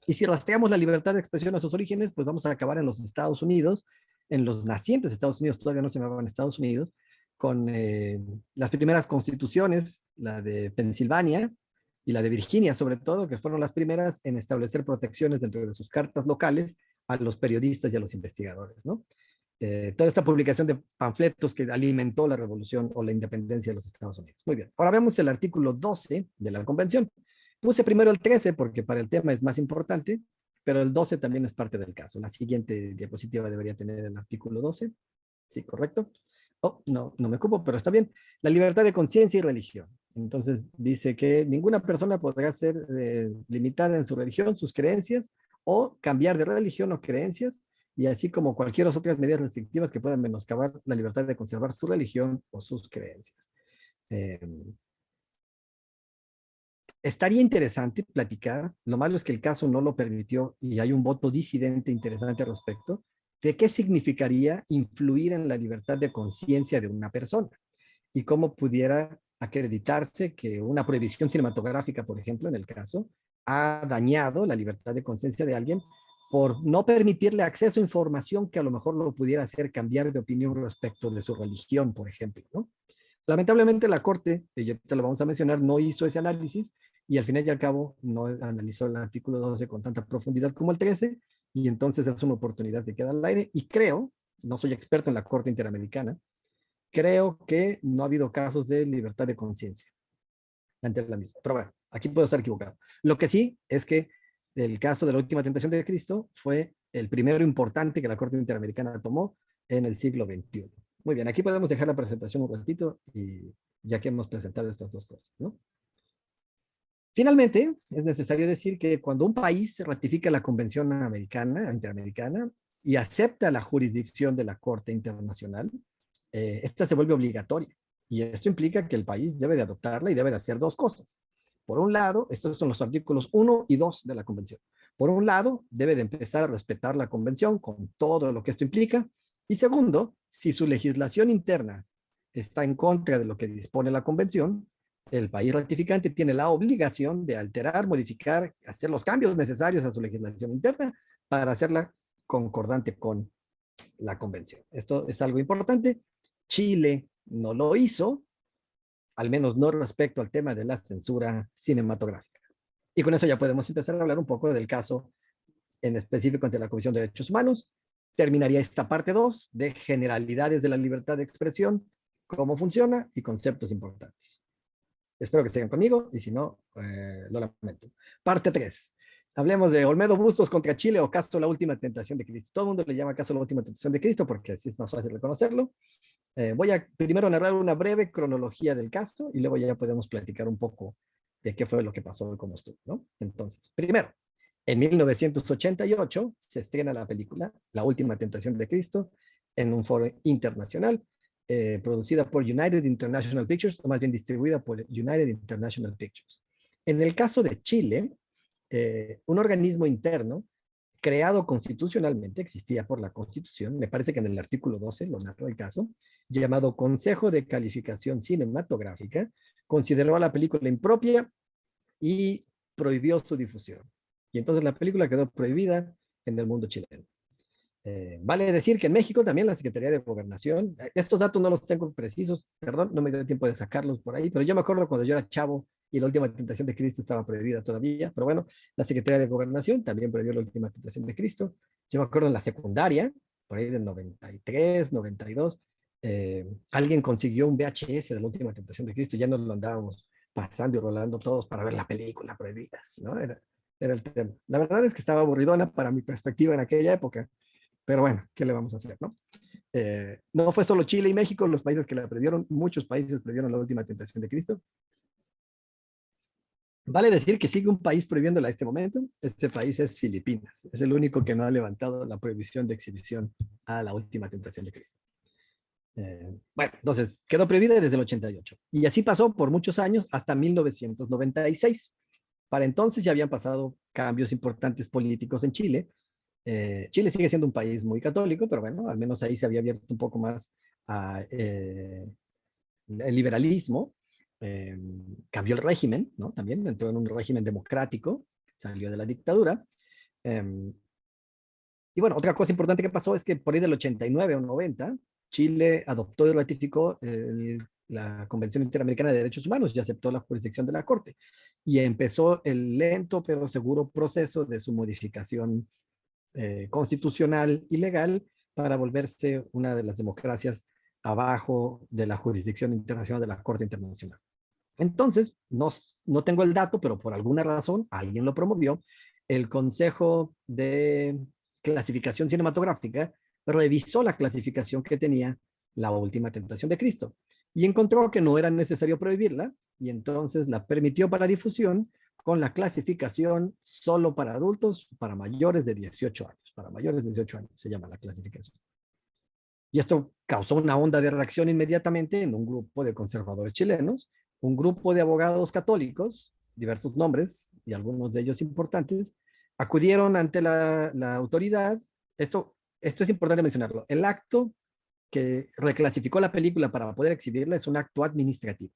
Y si rastreamos la libertad de expresión a sus orígenes, pues vamos a acabar en los Estados Unidos, en los nacientes Estados Unidos, todavía no se llamaban Estados Unidos, con las primeras constituciones, la de Pensilvania y la de Virginia sobre todo, que fueron las primeras en establecer protecciones dentro de sus cartas locales a los periodistas y a los investigadores, ¿no? Toda esta publicación de panfletos que alimentó la revolución o la independencia de los Estados Unidos. Muy bien, ahora vemos el artículo 12 de la convención. Puse primero el 13 porque para el tema es más importante, pero el 12 también es parte del caso. La siguiente diapositiva debería tener el artículo 12. Sí, correcto. Oh, no me ocupo, pero está bien. La libertad de conciencia y religión. Entonces dice que ninguna persona podrá ser limitada en su religión, sus creencias, o cambiar de religión o creencias, y así como cualquier otras medidas restrictivas que puedan menoscabar la libertad de conservar su religión o sus creencias. Estaría interesante platicar, lo malo es que el caso no lo permitió y hay un voto disidente interesante al respecto, de qué significaría influir en la libertad de conciencia de una persona y cómo pudiera acreditarse que una prohibición cinematográfica, por ejemplo, en el caso, ha dañado la libertad de conciencia de alguien por no permitirle acceso a información que a lo mejor lo pudiera hacer cambiar de opinión respecto de su religión, por ejemplo, ¿no? Lamentablemente la Corte, y ya te lo vamos a mencionar, no hizo ese análisis y al final y al cabo no analizó el artículo 12 con tanta profundidad como el 13, y entonces es una oportunidad que queda al aire, y creo, no soy experto en la Corte Interamericana, creo que no ha habido casos de libertad de conciencia ante la misma. Pero bueno, aquí puedo estar equivocado. Lo que sí es que el caso de la última tentación de Cristo fue el primero importante que la Corte Interamericana tomó en el siglo XXI. Muy bien, aquí podemos dejar la presentación un ratito y ya que hemos presentado estas dos cosas, ¿no? Finalmente, es necesario decir que cuando un país ratifica la Convención Interamericana y acepta la jurisdicción de la Corte Internacional, esta se vuelve obligatoria. Y esto implica que el país debe de adoptarla y debe de hacer dos cosas. Por un lado, estos son los artículos 1 y 2 de la Convención. Por un lado, debe de empezar a respetar la Convención con todo lo que esto implica. Y segundo, si su legislación interna está en contra de lo que dispone la Convención, el país ratificante tiene la obligación de alterar, modificar, hacer los cambios necesarios a su legislación interna para hacerla concordante con la Convención. Esto es algo importante. Chile no lo hizo, al menos no respecto al tema de la censura cinematográfica. Y con eso ya podemos empezar a hablar un poco del caso en específico ante la Comisión de Derechos Humanos. Terminaría esta parte 2 de generalidades de la libertad de expresión, cómo funciona y conceptos importantes. Espero que estén conmigo y si no, lo lamento. Parte 3. Hablemos de Olmedo Bustos contra Chile o caso La Última Tentación de Cristo. Todo el mundo le llama caso La Última Tentación de Cristo porque así es más fácil reconocerlo. Voy a primero narrar una breve cronología del caso y luego ya podemos platicar un poco de qué fue lo que pasó y cómo estuvo, ¿no? Entonces, primero, en 1988 se estrena la película La Última Tentación de Cristo en un foro internacional producida por United International Pictures, o más bien distribuida por United International Pictures. En el caso de Chile, un organismo interno creado constitucionalmente, existía por la Constitución, me parece que en el artículo 12 lo narra el caso, llamado Consejo de Calificación Cinematográfica, consideró a la película impropia y prohibió su difusión. Y entonces la película quedó prohibida en el mundo chileno. Vale decir que en México también la Secretaría de Gobernación, estos datos no los tengo precisos, perdón, no me dio tiempo de sacarlos por ahí, pero yo me acuerdo cuando yo era chavo y La Última Tentación de Cristo estaba prohibida todavía, pero bueno, la Secretaría de Gobernación también prohibió La Última Tentación de Cristo. Yo me acuerdo en la secundaria, por ahí del 93, 92, alguien consiguió un VHS de La Última Tentación de Cristo, ya nos lo andábamos pasando y rolando todos para ver la película prohibida, ¿no? Era el tema. La verdad es que estaba aburridona para mi perspectiva en aquella época, pero bueno, ¿qué le vamos a hacer, no? No fue solo Chile y México los países que la prohibieron, muchos países prohibieron La Última Tentación de Cristo. Vale decir que sigue un país prohibiéndola a este momento. Este país es Filipinas. Es el único que no ha levantado la prohibición de exhibición a La Última Tentación de Cristo. Bueno, entonces quedó prohibida desde el 88. Y así pasó por muchos años hasta 1996. Para entonces ya habían pasado cambios importantes políticos en Chile. Chile sigue siendo un país muy católico, pero bueno, al menos ahí se había abierto un poco más a el liberalismo. Cambió el régimen, ¿no? También entró en un régimen democrático, salió de la dictadura. Y bueno, otra cosa importante que pasó es que por ahí del 89 o 90, Chile adoptó y ratificó la Convención Interamericana de Derechos Humanos y aceptó la jurisdicción de la Corte. Y empezó el lento pero seguro proceso de su modificación constitucional y legal para volverse una de las democracias abajo de la jurisdicción internacional de la Corte Internacional. Entonces, no tengo el dato, pero por alguna razón alguien lo promovió. El Consejo de Clasificación Cinematográfica revisó la clasificación que tenía La Última Tentación de Cristo y encontró que no era necesario prohibirla y entonces la permitió para difusión con la clasificación solo para adultos, para mayores de 18 años. Para mayores de 18 años se llama la clasificación. Y esto causó una onda de reacción inmediatamente en un grupo de conservadores chilenos, un grupo de abogados católicos, diversos nombres y algunos de ellos importantes, acudieron ante la autoridad. Esto es importante mencionarlo. El acto que reclasificó la película para poder exhibirla es un acto administrativo.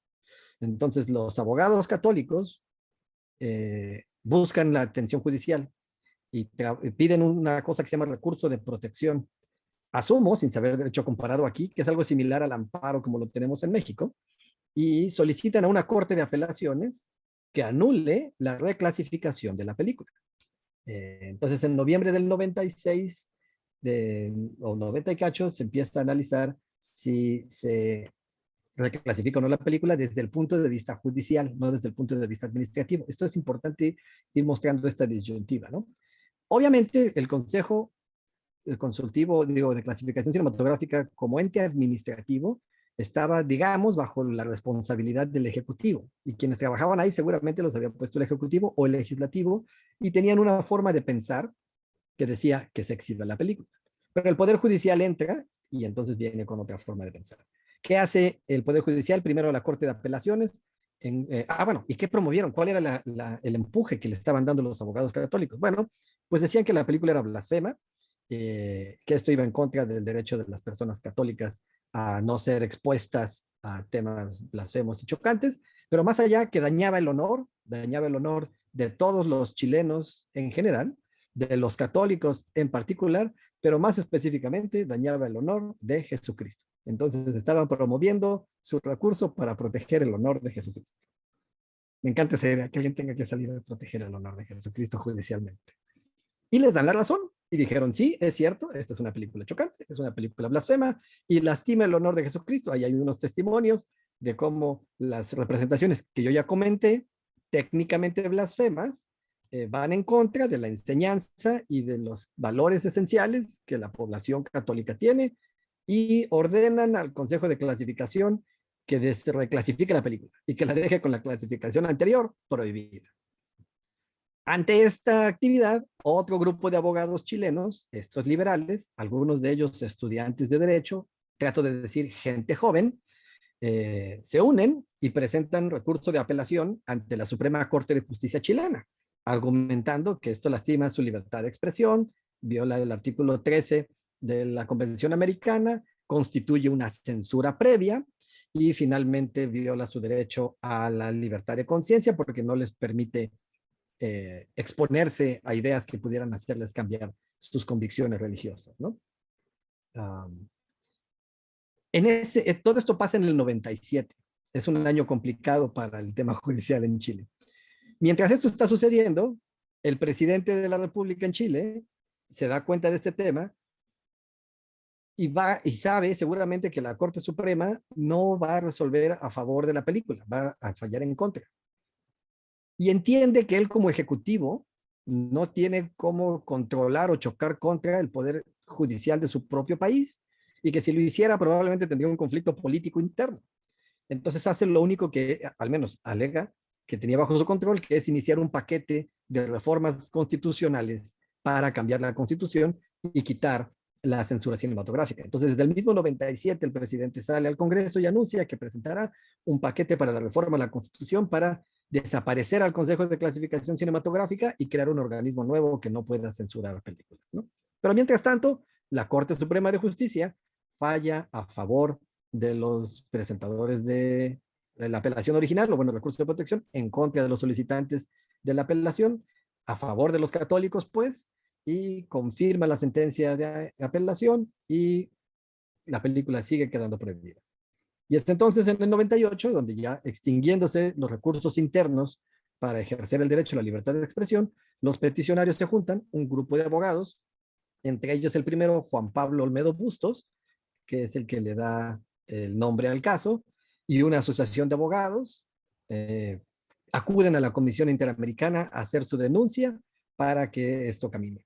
Entonces, los abogados católicos buscan la atención judicial y piden una cosa que se llama recurso de protección. Asumo, sin saber derecho comparado aquí, que es algo similar al amparo como lo tenemos en México, y solicitan a una corte de apelaciones que anule la reclasificación de la película. Entonces, en noviembre del 96 o 90 y cacho, se empieza a analizar si se reclasifica o no la película desde el punto de vista judicial, no desde el punto de vista administrativo. Esto es importante ir mostrando esta disyuntiva, ¿no? Obviamente, el Consejo Consultivo, digo, de Clasificación Cinematográfica como ente administrativo estaba, digamos, bajo la responsabilidad del Ejecutivo. Y quienes trabajaban ahí seguramente los había puesto el Ejecutivo o el Legislativo y tenían una forma de pensar que decía que se exhiba la película. Pero el Poder Judicial entra y entonces viene con otra forma de pensar. ¿Qué hace el Poder Judicial? Primero la Corte de Apelaciones. Bueno, ¿y qué promovieron? ¿Cuál era el empuje que le estaban dando los abogados católicos? Bueno, pues decían que la película era blasfema, que esto iba en contra del derecho de las personas católicas a no ser expuestas a temas blasfemos y chocantes, pero más allá que dañaba el honor de todos los chilenos en general, de los católicos en particular, pero más específicamente dañaba el honor de Jesucristo. Entonces estaban promoviendo su recurso para proteger el honor de Jesucristo. Me encanta esa idea, que alguien tenga que salir a proteger el honor de Jesucristo judicialmente. Y les dan la razón. Y dijeron, sí, es cierto, esta es una película chocante, es una película blasfema y lastima el honor de Jesucristo. Ahí hay unos testimonios de cómo las representaciones que yo ya comenté, técnicamente blasfemas, van en contra de la enseñanza y de los valores esenciales que la población católica tiene y ordenan al Consejo de Clasificación que reclasifique la película y que la deje con la clasificación anterior prohibida. Ante esta actividad, otro grupo de abogados chilenos, estos liberales, algunos de ellos estudiantes de derecho, trato de decir gente joven, se unen y presentan recurso de apelación ante la Suprema Corte de Justicia chilena, argumentando que esto lastima su libertad de expresión, viola el artículo 13 de la Convención Americana, constituye una censura previa y finalmente viola su derecho a la libertad de conciencia porque no les permite exponerse a ideas que pudieran hacerles cambiar sus convicciones religiosas, ¿no? Todo esto pasa en el 97. Es un año complicado para el tema judicial en Chile. Mientras esto está sucediendo, el presidente de la República en Chile se da cuenta de este tema y sabe seguramente que la Corte Suprema no va a resolver a favor de la película, va a fallar en contra. Y entiende que él como ejecutivo no tiene cómo controlar o chocar contra el poder judicial de su propio país y que si lo hiciera probablemente tendría un conflicto político interno. Entonces hace lo único que al menos alega que tenía bajo su control, que es iniciar un paquete de reformas constitucionales para cambiar la Constitución y quitar la censura cinematográfica. Entonces, desde el mismo 97, el presidente sale al Congreso y anuncia que presentará un paquete para la reforma de la Constitución para desaparecer al Consejo de Clasificación Cinematográfica y crear un organismo nuevo que no pueda censurar películas, ¿no? Pero mientras tanto, la Corte Suprema de Justicia falla a favor de los presentadores de la apelación original, o bueno, recurso de protección, en contra de los solicitantes de la apelación, a favor de los católicos, pues, y confirma la sentencia de apelación y la película sigue quedando prohibida. Y hasta entonces, en el 98, donde ya extinguiéndose los recursos internos para ejercer el derecho a la libertad de expresión, los peticionarios se juntan, un grupo de abogados, entre ellos el primero, Juan Pablo Olmedo Bustos, que es el que le da el nombre al caso, y una asociación de abogados, acuden a la Comisión Interamericana a hacer su denuncia para que esto camine.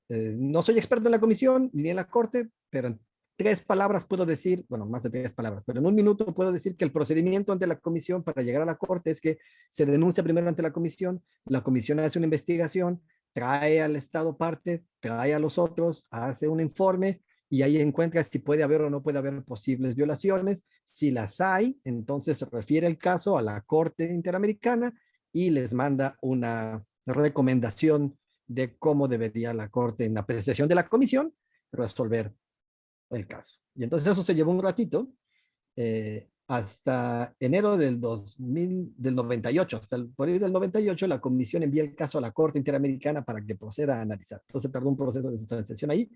No soy experto en la comisión ni en la corte, pero en 3 palabras puedo decir, bueno, más de 3 palabras, pero en 1 minuto puedo decir que el procedimiento ante la comisión para llegar a la corte es que se denuncia primero ante la comisión hace una investigación, trae al Estado parte, trae a los otros, hace un informe y ahí encuentra si puede haber o no puede haber posibles violaciones. Si las hay, entonces se refiere el caso a la Corte Interamericana y les manda una recomendación de cómo debería la Corte, en apreciación de la comisión, resolver el caso. Y entonces eso se llevó un ratito, hasta enero del 98, por ahí del 98, la comisión envía el caso a la Corte Interamericana para que proceda a analizar. Entonces tardó un proceso de sustanciación ahí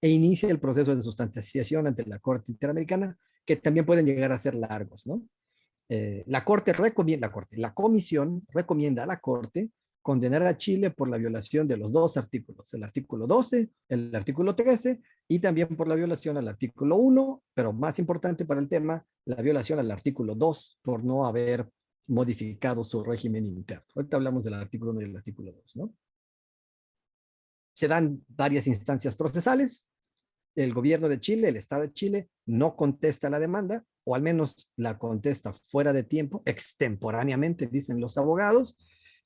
e inicia el proceso de sustanciación ante la Corte Interamericana, que también pueden llegar a ser largos, ¿no? La comisión recomienda a la Corte condenar a Chile por la violación de los dos artículos, el artículo 12, el artículo 13, y también por la violación al artículo 1, pero más importante para el tema, la violación al artículo 2, por no haber modificado su régimen interno. Ahorita hablamos del artículo 1 y el artículo 2, ¿no? Se dan varias instancias procesales. El gobierno de Chile, el Estado de Chile, no contesta la demanda, o al menos la contesta fuera de tiempo, extemporáneamente, dicen los abogados,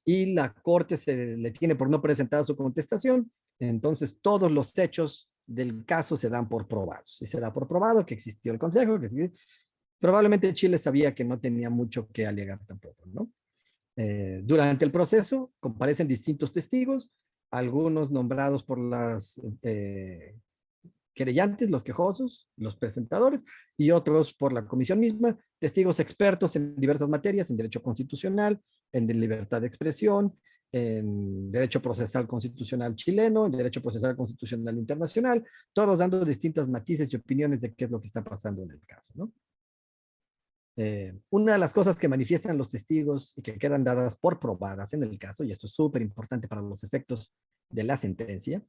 y la Corte se le tiene por no presentar su contestación. Entonces todos los hechos del caso se dan por probados. Y se da por probado que existió el consejo, que probablemente Chile sabía que no tenía mucho que alegar tampoco, ¿no? Durante el proceso comparecen distintos testigos, algunos nombrados por las querellantes, los quejosos, los presentadores, y otros por la comisión misma, testigos expertos en diversas materias, en derecho constitucional, en libertad de expresión, en derecho procesal constitucional chileno, en derecho procesal constitucional internacional, todos dando distintas matices y opiniones de qué es lo que está pasando en el caso, ¿no? Una de las cosas que manifiestan los testigos y que quedan dadas por probadas en el caso, y esto es súper importante para los efectos de la sentencia,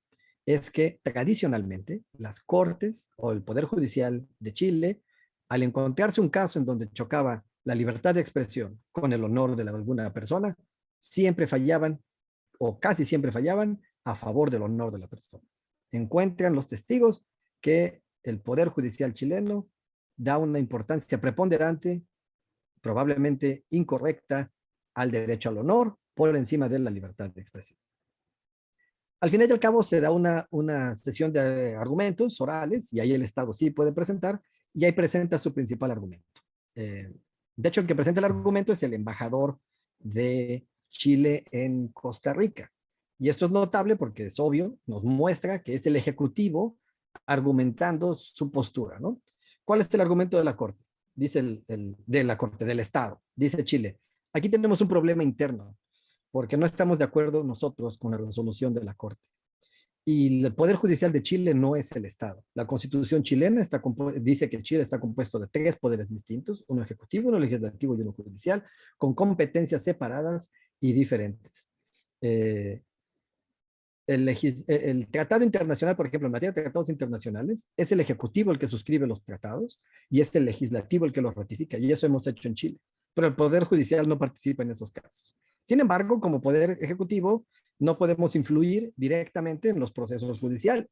es que tradicionalmente las Cortes o el Poder Judicial de Chile, al encontrarse un caso en donde chocaba la libertad de expresión con el honor de alguna persona, siempre fallaban, o casi siempre fallaban, a favor del honor de la persona. Encuentran los testigos que el Poder Judicial chileno da una importancia preponderante, probablemente incorrecta, al derecho al honor por encima de la libertad de expresión. Al final y al cabo se da una sesión de argumentos orales y ahí el Estado sí puede presentar y ahí presenta su principal argumento. De hecho, el que presenta el argumento es el embajador de Chile en Costa Rica. Y esto es notable porque es obvio, nos muestra que es el Ejecutivo argumentando su postura, ¿no? ¿Cuál es el argumento de la Corte? Dice de la Corte, del Estado. Dice Chile, aquí tenemos un problema interno, porque no estamos de acuerdo nosotros con la resolución de la Corte. Y el Poder Judicial de Chile no es el Estado. La Constitución chilena dice que Chile está compuesto de 3 poderes distintos, uno ejecutivo, uno legislativo y uno judicial, con competencias separadas y diferentes. El tratado internacional, por ejemplo, en materia de tratados internacionales, es el ejecutivo el que suscribe los tratados y es el legislativo el que los ratifica, y eso hemos hecho en Chile. Pero el Poder Judicial no participa en esos casos. Sin embargo, como Poder Ejecutivo, no podemos influir directamente en los procesos judiciales.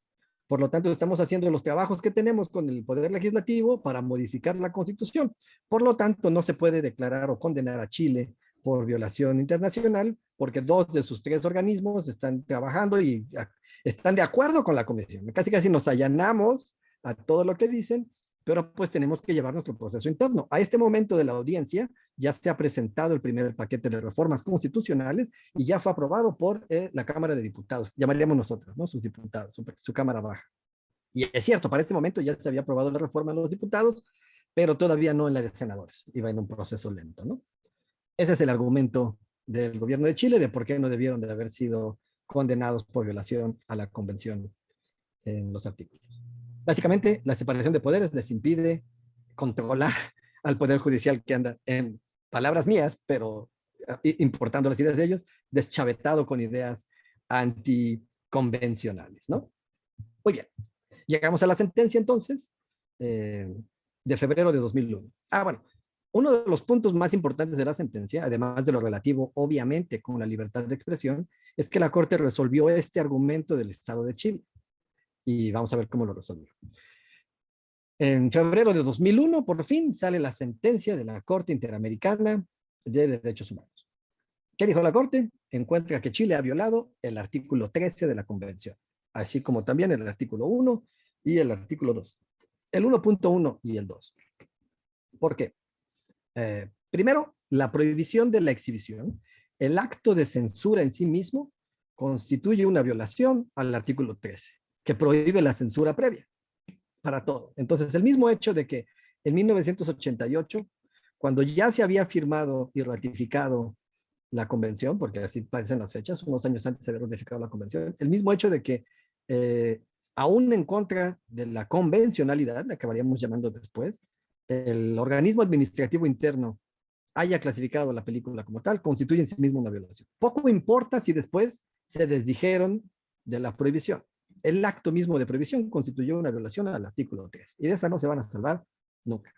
Por lo tanto, estamos haciendo los trabajos que tenemos con el Poder Legislativo para modificar la Constitución. Por lo tanto, no se puede declarar o condenar a Chile por violación internacional, porque 2 de sus 3 organismos están trabajando y están de acuerdo con la Comisión. Casi nos allanamos a todo lo que dicen, pero pues tenemos que llevar nuestro proceso interno. A este momento de la audiencia ya se ha presentado el primer paquete de reformas constitucionales y ya fue aprobado por la Cámara de Diputados, llamaríamos nosotros, ¿no? Sus diputados, su Cámara Baja. Y es cierto, para este momento ya se había aprobado la reforma en los diputados, pero todavía no en la de senadores. Iba en un proceso lento, ¿no? Ese es el argumento del gobierno de Chile de por qué no debieron de haber sido condenados por violación a la convención en los artículos. Básicamente, la separación de poderes les impide controlar al Poder Judicial que anda, en palabras mías, pero importando las ideas de ellos, deschavetado con ideas anticonvencionales, ¿no? Muy bien. Llegamos a la sentencia entonces de febrero de 2001. Bueno. Uno de los puntos más importantes de la sentencia, además de lo relativo, obviamente, con la libertad de expresión, es que la Corte resolvió este argumento del Estado de Chile. Y vamos a ver cómo lo resolvió. En febrero de 2001, por fin, sale la sentencia de la Corte Interamericana de Derechos Humanos. ¿Qué dijo la Corte? Encuentra que Chile ha violado el artículo 13 de la Convención, así como también el artículo 1 y el artículo 2. El 1.1 y el 2. ¿Por qué? Primero, la prohibición de la exhibición. El acto de censura en sí mismo constituye una violación al artículo 13, que prohíbe la censura previa para todo. Entonces, el mismo hecho de que en 1988, cuando ya se había firmado y ratificado la convención, porque así parecen las fechas, unos años antes se había ratificado la convención, el mismo hecho de que aún en contra de la convencionalidad, la acabaríamos llamando después, el organismo administrativo interno haya clasificado la película como tal, constituye en sí mismo una violación. Poco importa si después se desdijeron de la prohibición. El acto mismo de prohibición constituyó una violación al artículo 3 y de esa no se van a salvar nunca.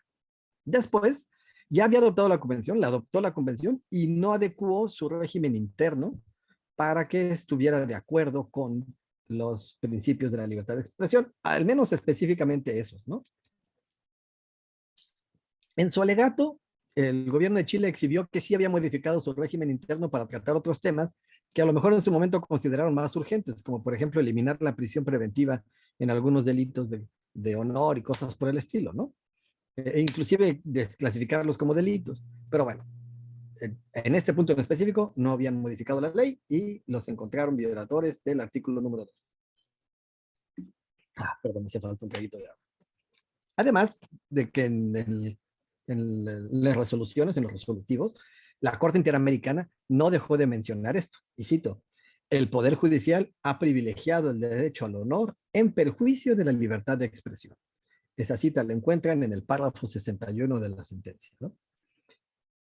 Después, ya había adoptado la convención, la adoptó la convención y no adecuó su régimen interno para que estuviera de acuerdo con los principios de la libertad de expresión, al menos específicamente esos, ¿no? En su alegato, el gobierno de Chile exhibió que sí había modificado su régimen interno para tratar otros temas que a lo mejor en su momento consideraron más urgentes, como por ejemplo eliminar la prisión preventiva en algunos delitos de honor y cosas por el estilo, ¿no? Inclusive desclasificarlos como delitos. Pero bueno, en este punto en específico no habían modificado la ley y los encontraron violadores del artículo número 2. Perdón, me hacía falta un traguito de agua. Además de que en las resoluciones, en los resolutivos, la Corte Interamericana no dejó de mencionar esto. Y cito, el Poder Judicial ha privilegiado el derecho al honor en perjuicio de la libertad de expresión. Esa cita la encuentran en el párrafo 61 de la sentencia, ¿no?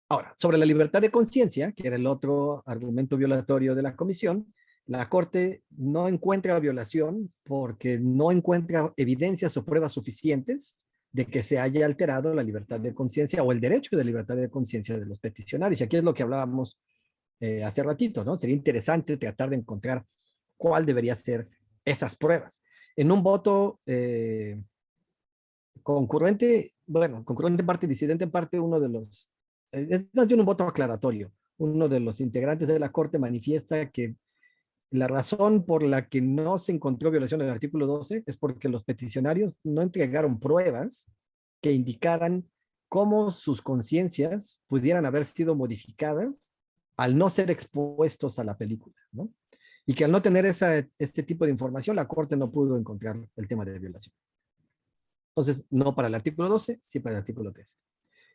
Ahora, sobre la libertad de conciencia, que era el otro argumento violatorio de la comisión, la Corte no encuentra violación porque no encuentra evidencias o pruebas suficientes de que se haya alterado la libertad de conciencia o el derecho de libertad de conciencia de los peticionarios. Y aquí es lo que hablábamos hace ratito, ¿no? Sería interesante tratar de encontrar cuál debería ser esas pruebas. En un voto concurrente, bueno, concurrente en parte, disidente en parte, uno de los, es más bien un voto aclaratorio. Uno de los integrantes de la Corte manifiesta que la razón por la que no se encontró violación del artículo 12 es porque los peticionarios no entregaron pruebas que indicaran cómo sus conciencias pudieran haber sido modificadas al no ser expuestos a la película, ¿no? Y que al no tener este tipo de información, la Corte no pudo encontrar el tema de violación. Entonces, no para el artículo 12, sí para el artículo 13.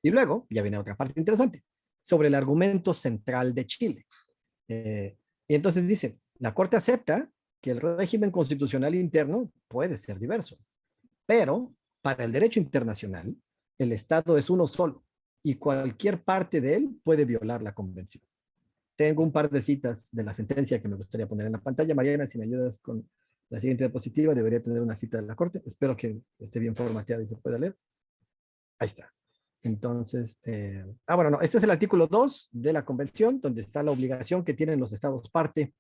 Y luego, ya viene otra parte interesante, sobre el argumento central de Chile. Y entonces dice, la Corte acepta que el régimen constitucional interno puede ser diverso, pero para el derecho internacional, el Estado es uno solo y cualquier parte de él puede violar la convención. Tengo un par de citas de la sentencia que me gustaría poner en la pantalla. Mariana, si me ayudas con la siguiente diapositiva, debería tener una cita de la Corte. Espero que esté bien formateada y se pueda leer. Ahí está. Entonces, bueno, no, este es el artículo 2 de la Convención, donde está la obligación que tienen los Estados parte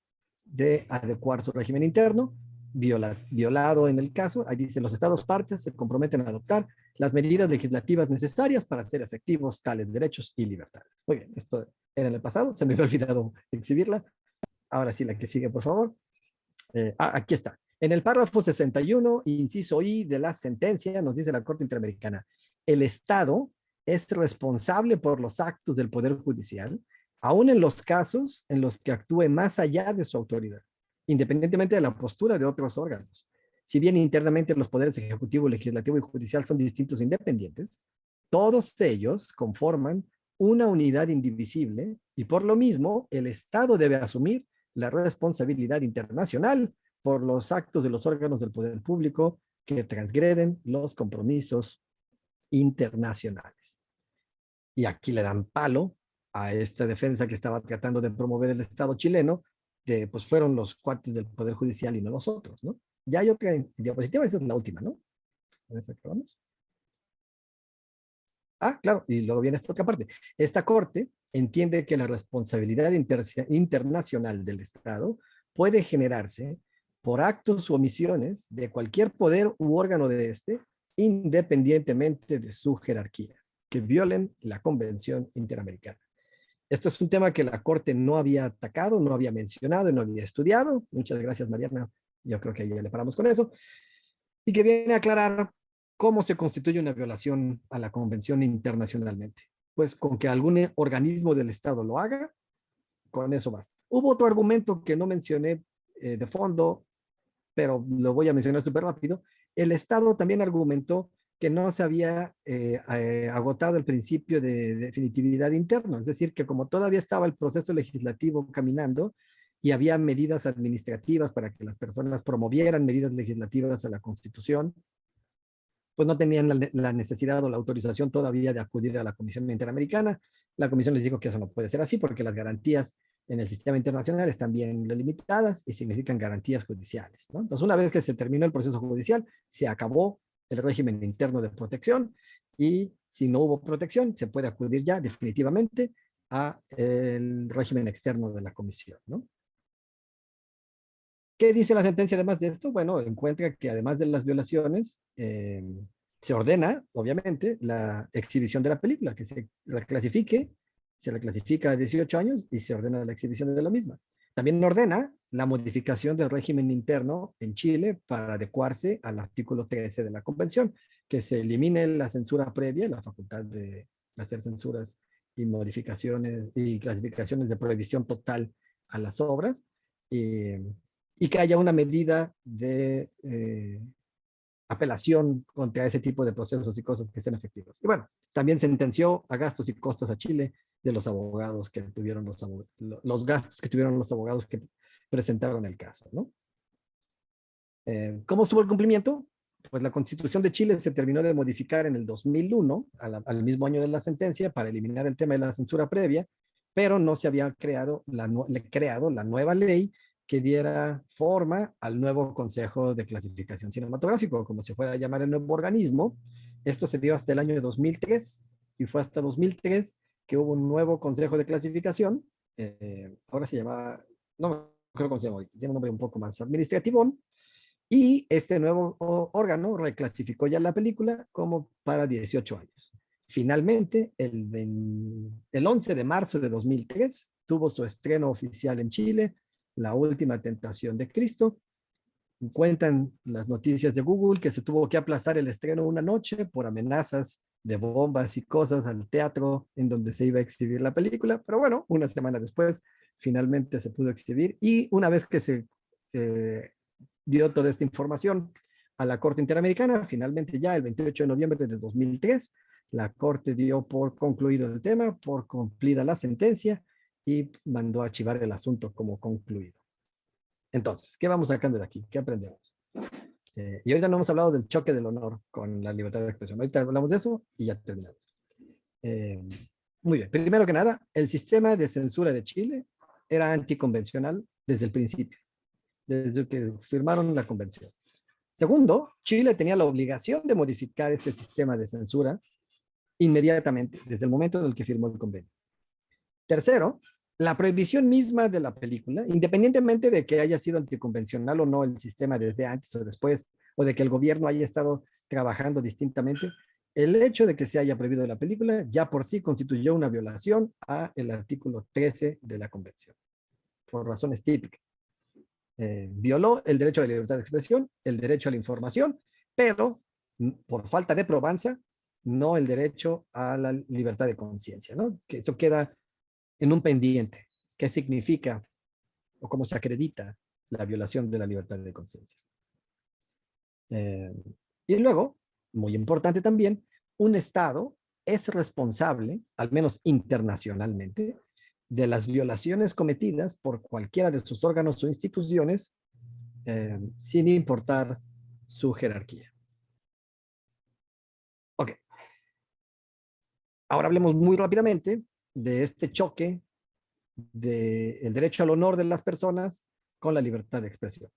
de adecuar su régimen interno, violado en el caso. Ahí dice, los Estados partes se comprometen a adoptar las medidas legislativas necesarias para hacer efectivos tales derechos y libertades. Muy bien, esto era en el pasado, se me había olvidado exhibirla. Ahora sí, la que sigue, por favor. Aquí está. En el párrafo 61, inciso I de la sentencia, nos dice la Corte Interamericana, el Estado es responsable por los actos del Poder Judicial, aún en los casos en los que actúe más allá de su autoridad, independientemente de la postura de otros órganos. Si bien internamente los poderes ejecutivo, legislativo y judicial son distintos e independientes, todos ellos conforman una unidad indivisible y por lo mismo el Estado debe asumir la responsabilidad internacional por los actos de los órganos del poder público que transgreden los compromisos internacionales. Y aquí le dan palo a esta defensa que estaba tratando de promover el Estado chileno, de, pues fueron los cuates del Poder Judicial y no los otros, ¿no? Ya hay otra diapositiva, esa es la última, ¿no? ¿Con esa acabamos? Claro, y luego viene esta otra parte. Esta Corte entiende que la responsabilidad internacional del Estado puede generarse por actos u omisiones de cualquier poder u órgano de este, independientemente de su jerarquía, que violen la Convención Interamericana. Esto es un tema que la Corte no había atacado, no había mencionado y no había estudiado. Muchas gracias, Mariana. Yo creo que ya le paramos con eso. Y que viene a aclarar cómo se constituye una violación a la Convención internacionalmente. Pues con que algún organismo del Estado lo haga, con eso basta. Hubo otro argumento que no mencioné de fondo, pero lo voy a mencionar súper rápido. El Estado también argumentó que no se había agotado el principio de definitividad interna, es decir, que como todavía estaba el proceso legislativo caminando y había medidas administrativas para que las personas promovieran medidas legislativas a la Constitución, pues no tenían la necesidad o la autorización todavía de acudir a la Comisión Interamericana. La Comisión les dijo que eso no puede ser así porque las garantías en el sistema internacional están bien delimitadas y significan garantías judiciales, ¿no? Entonces, una vez que se terminó el proceso judicial, se acabó el régimen interno de protección y si no hubo protección, se puede acudir ya definitivamente a el régimen externo de la Comisión, ¿no? ¿Qué dice la sentencia además de esto? Bueno, encuentra que además de las violaciones, se ordena, obviamente, la exhibición de la película, que se la clasifique, se la clasifica a 18 años y se ordena la exhibición de la misma. También ordena la modificación del régimen interno en Chile para adecuarse al artículo 13 de la Convención, que se elimine la censura previa, la facultad de hacer censuras y modificaciones y clasificaciones de prohibición total a las obras, y que haya una medida de apelación contra ese tipo de procesos y cosas que sean efectivos. Y bueno, también sentenció a gastos y costas a Chile de los abogados que tuvieron los gastos que tuvieron los abogados que presentaron el caso, ¿no? ¿Cómo estuvo el cumplimiento? Pues la Constitución de Chile se terminó de modificar en el 2001, al mismo año de la sentencia, para eliminar el tema de la censura previa, pero no se había creado la nueva ley que diera forma al nuevo Consejo de Clasificación Cinematográfico, como se fuera a llamar el nuevo organismo. Esto se dio hasta el año 2003 y fue hasta 2003 que hubo un nuevo Consejo de Clasificación. Ahora se llama, no creo cómo se llama, tiene un nombre un poco más administrativo. Y este nuevo órgano reclasificó ya la película como para 18 años. Finalmente, el 11 de marzo de 2003, tuvo su estreno oficial en Chile, La Última Tentación de Cristo. Cuentan las noticias de Google que se tuvo que aplazar el estreno una noche por amenazas de bombas y cosas al teatro en donde se iba a exhibir la película, pero bueno, una semana después finalmente se pudo exhibir y una vez que se dio toda esta información a la Corte Interamericana, finalmente ya el 28 de noviembre de 2003, la Corte dio por concluido el tema, por cumplida la sentencia y mandó a archivar el asunto como concluido. Entonces, ¿qué vamos sacando de aquí? ¿Qué aprendemos? Y ahorita no hemos hablado del choque del honor con la libertad de expresión. Ahorita hablamos de eso y ya terminamos. Muy bien. Primero que nada, el sistema de censura de Chile era anticonvencional desde el principio, desde que firmaron la convención. Segundo, Chile tenía la obligación de modificar este sistema de censura inmediatamente, desde el momento en el que firmó el convenio. Tercero, la prohibición misma de la película, independientemente de que haya sido anticonvencional o no el sistema desde antes o después, o de que el gobierno haya estado trabajando distintamente, el hecho de que se haya prohibido la película ya por sí constituyó una violación al artículo 13 de la convención, por razones típicas. Violó el derecho a la libertad de expresión, el derecho a la información, pero por falta de probanza, no el derecho a la libertad de conciencia, ¿no? Que eso queda en un pendiente. ¿Qué significa o cómo se acredita la violación de la libertad de conciencia? Y luego, muy importante también, un Estado es responsable, al menos internacionalmente, de las violaciones cometidas por cualquiera de sus órganos o instituciones, sin importar su jerarquía. Ok. Ahora hablemos muy rápidamente de este choque del derecho al honor de las personas con la libertad de expresión.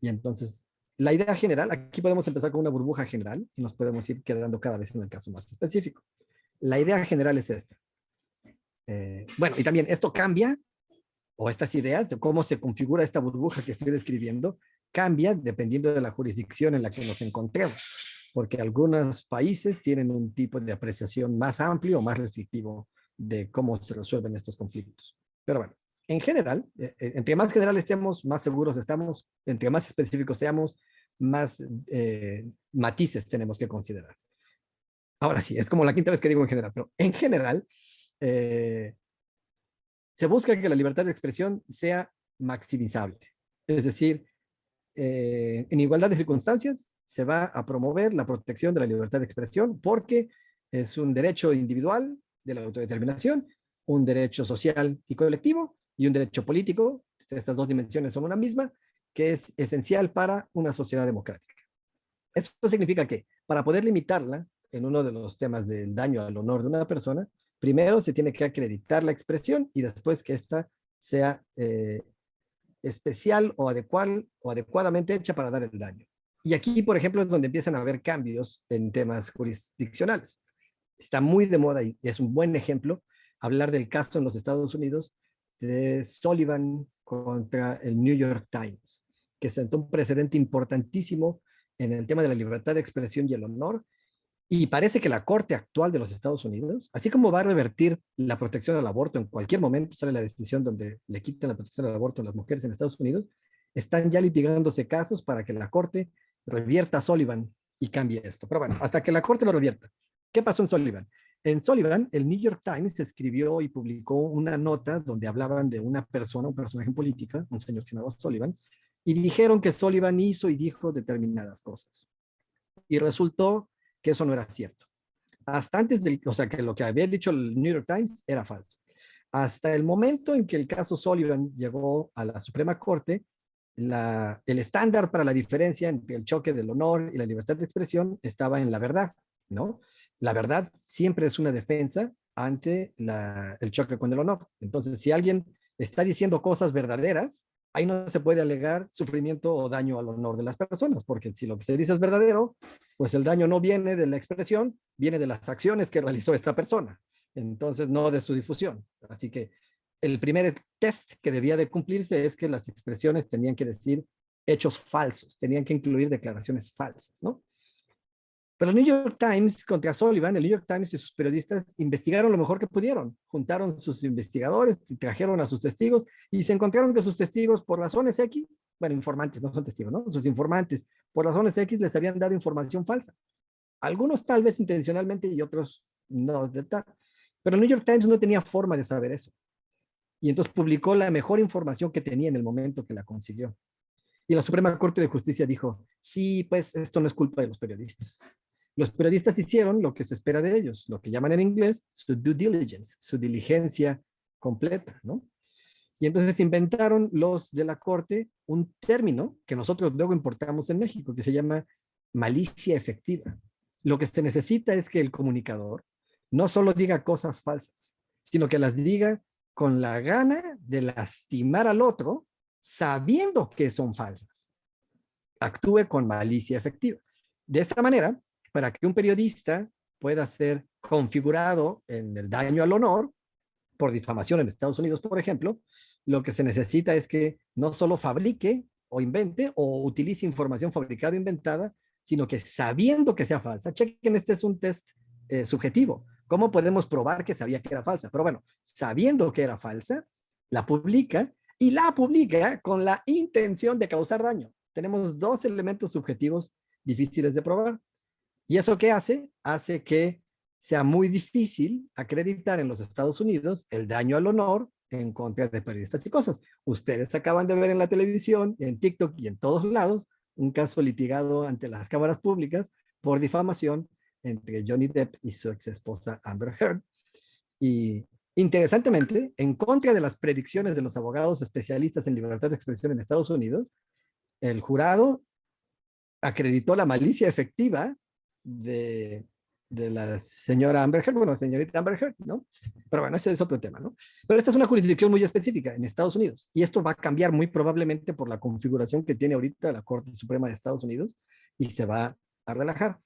Y entonces, la idea general, aquí podemos empezar con una burbuja general y nos podemos ir quedando cada vez en el caso más específico. La idea general es esta. Bueno, y también esto cambia, o estas ideas de cómo se configura esta burbuja que estoy describiendo, cambia dependiendo de la jurisdicción en la que nos encontremos, porque algunos países tienen un tipo de apreciación más amplio o más restrictivo de cómo se resuelven estos conflictos. Pero bueno, en general, entre más general estemos, más seguros estamos, entre más específicos seamos, más matices tenemos que considerar. Ahora sí, es como la quinta vez que digo en general, pero en general, se busca que la libertad de expresión sea maximizable. Es decir, en igualdad de circunstancias, se va a promover la protección de la libertad de expresión porque es un derecho individual de la autodeterminación, un derecho social y colectivo y un derecho político. Estas dos dimensiones son una misma, que es esencial para una sociedad democrática. Eso significa que para poder limitarla en uno de los temas del daño al honor de una persona, primero se tiene que acreditar la expresión y después que ésta sea especial o adecuadamente hecha para dar el daño. Y aquí, por ejemplo, es donde empiezan a haber cambios en temas jurisdiccionales. Está muy de moda y es un buen ejemplo hablar del caso en los Estados Unidos de Sullivan contra el New York Times, que sentó un precedente importantísimo en el tema de la libertad de expresión y el honor. Y parece que la Corte actual de los Estados Unidos, así como va a revertir la protección al aborto, en cualquier momento sale la decisión donde le quitan la protección al aborto a las mujeres en Estados Unidos, están ya litigándose casos para que la Corte revierta a Sullivan y cambie esto. Pero bueno, hasta que la Corte lo revierta. ¿Qué pasó en Sullivan? En Sullivan, el New York Times escribió y publicó una nota donde hablaban de una persona, un personaje en política, un señor que se llamaba Sullivan, y dijeron que Sullivan hizo y dijo determinadas cosas. Y resultó que eso no era cierto. Hasta antes del, o sea, que lo que había dicho el New York Times era falso. Hasta el momento en que el caso Sullivan llegó a la Suprema Corte, el estándar para la diferencia entre el choque del honor y la libertad de expresión estaba en la verdad, ¿no? La verdad siempre es una defensa ante el choque con el honor. Entonces, si alguien está diciendo cosas verdaderas, ahí no se puede alegar sufrimiento o daño al honor de las personas, porque si lo que se dice es verdadero, pues el daño no viene de la expresión, viene de las acciones que realizó esta persona, entonces no de su difusión. Así que el primer test que debía de cumplirse es que las expresiones tenían que decir hechos falsos, tenían que incluir declaraciones falsas, ¿no? Pero el New York Times contra Sullivan, el New York Times y sus periodistas investigaron lo mejor que pudieron. Juntaron sus investigadores, y trajeron a sus testigos y se encontraron que sus testigos, por razones X, bueno, informantes, no son testigos, ¿no? Sus informantes, por razones X, les habían dado información falsa. Algunos tal vez intencionalmente y otros no. Pero el New York Times no tenía forma de saber eso. Y entonces publicó la mejor información que tenía en el momento que la consiguió. Y la Suprema Corte de Justicia dijo, sí, pues esto no es culpa de los periodistas. Los periodistas hicieron lo que se espera de ellos, lo que llaman en inglés su due diligence, su diligencia completa, ¿no? Y entonces inventaron los de la Corte un término que nosotros luego importamos en México, que se llama malicia efectiva. Lo que se necesita es que el comunicador no solo diga cosas falsas, sino que las diga con la gana de lastimar al otro, sabiendo que son falsas. Actúe con malicia efectiva. De esta manera, para que un periodista pueda ser configurado en el daño al honor, por difamación en Estados Unidos, por ejemplo, lo que se necesita es que no solo fabrique o invente o utilice información fabricada o inventada, sino que sabiendo que sea falsa. Chequen, este es un test subjetivo. ¿Cómo podemos probar que sabía que era falsa? Pero bueno, sabiendo que era falsa, la publica y la publica con la intención de causar daño. Tenemos dos elementos subjetivos difíciles de probar. ¿Y eso qué hace? Hace que sea muy difícil acreditar en los Estados Unidos el daño al honor en contra de periodistas y cosas. Ustedes acaban de ver en la televisión, en TikTok y en todos lados un caso litigado ante las cámaras públicas por difamación entre Johnny Depp y su ex esposa Amber Heard. Y interesantemente, en contra de las predicciones de los abogados especialistas en libertad de expresión en Estados Unidos, el jurado acreditó la malicia efectiva de la señora Amber Heard, bueno, señorita Amber Heard, ¿no? Pero bueno, ese es otro tema, ¿no? Pero esta es una jurisdicción muy específica en Estados Unidos y esto va a cambiar muy probablemente por la configuración que tiene ahorita la Corte Suprema de Estados Unidos y se va a relajar.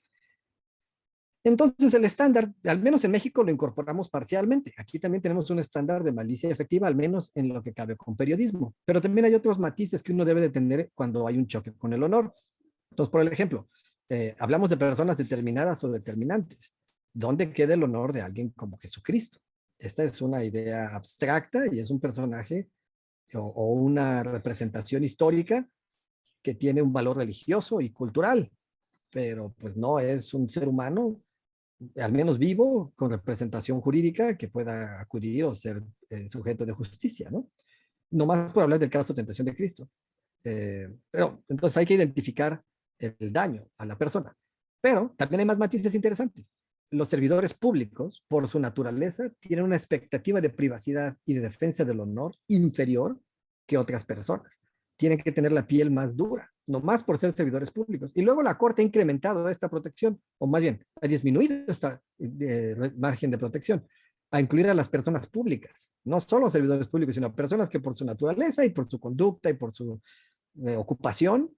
Entonces el estándar, al menos en México lo incorporamos parcialmente. Aquí también tenemos un estándar de malicia efectiva, al menos en lo que cabe con periodismo. Pero también hay otros matices que uno debe de tener cuando hay un choque con el honor. Entonces, por ejemplo, hablamos de personas determinadas o determinantes. ¿Dónde queda el honor de alguien como Jesucristo? Esta es una idea abstracta y es un personaje o una representación histórica que tiene un valor religioso y cultural, pero pues no es un ser humano, al menos vivo, con representación jurídica que pueda acudir o ser sujeto de justicia, ¿no? No más por hablar del caso de tentación de Cristo. Pero entonces hay que identificar el daño a la persona. Pero también hay más matices interesantes. Los servidores públicos, por su naturaleza, tienen una expectativa de privacidad y de defensa del honor inferior que otras personas. tienen que tener la piel más dura, nomás por ser servidores públicos. Y luego la Corte ha incrementado esta protección, o más bien, ha disminuido esta margen de protección, a incluir a las personas públicas, no solo servidores públicos, sino a personas que por su naturaleza y por su conducta y por su ocupación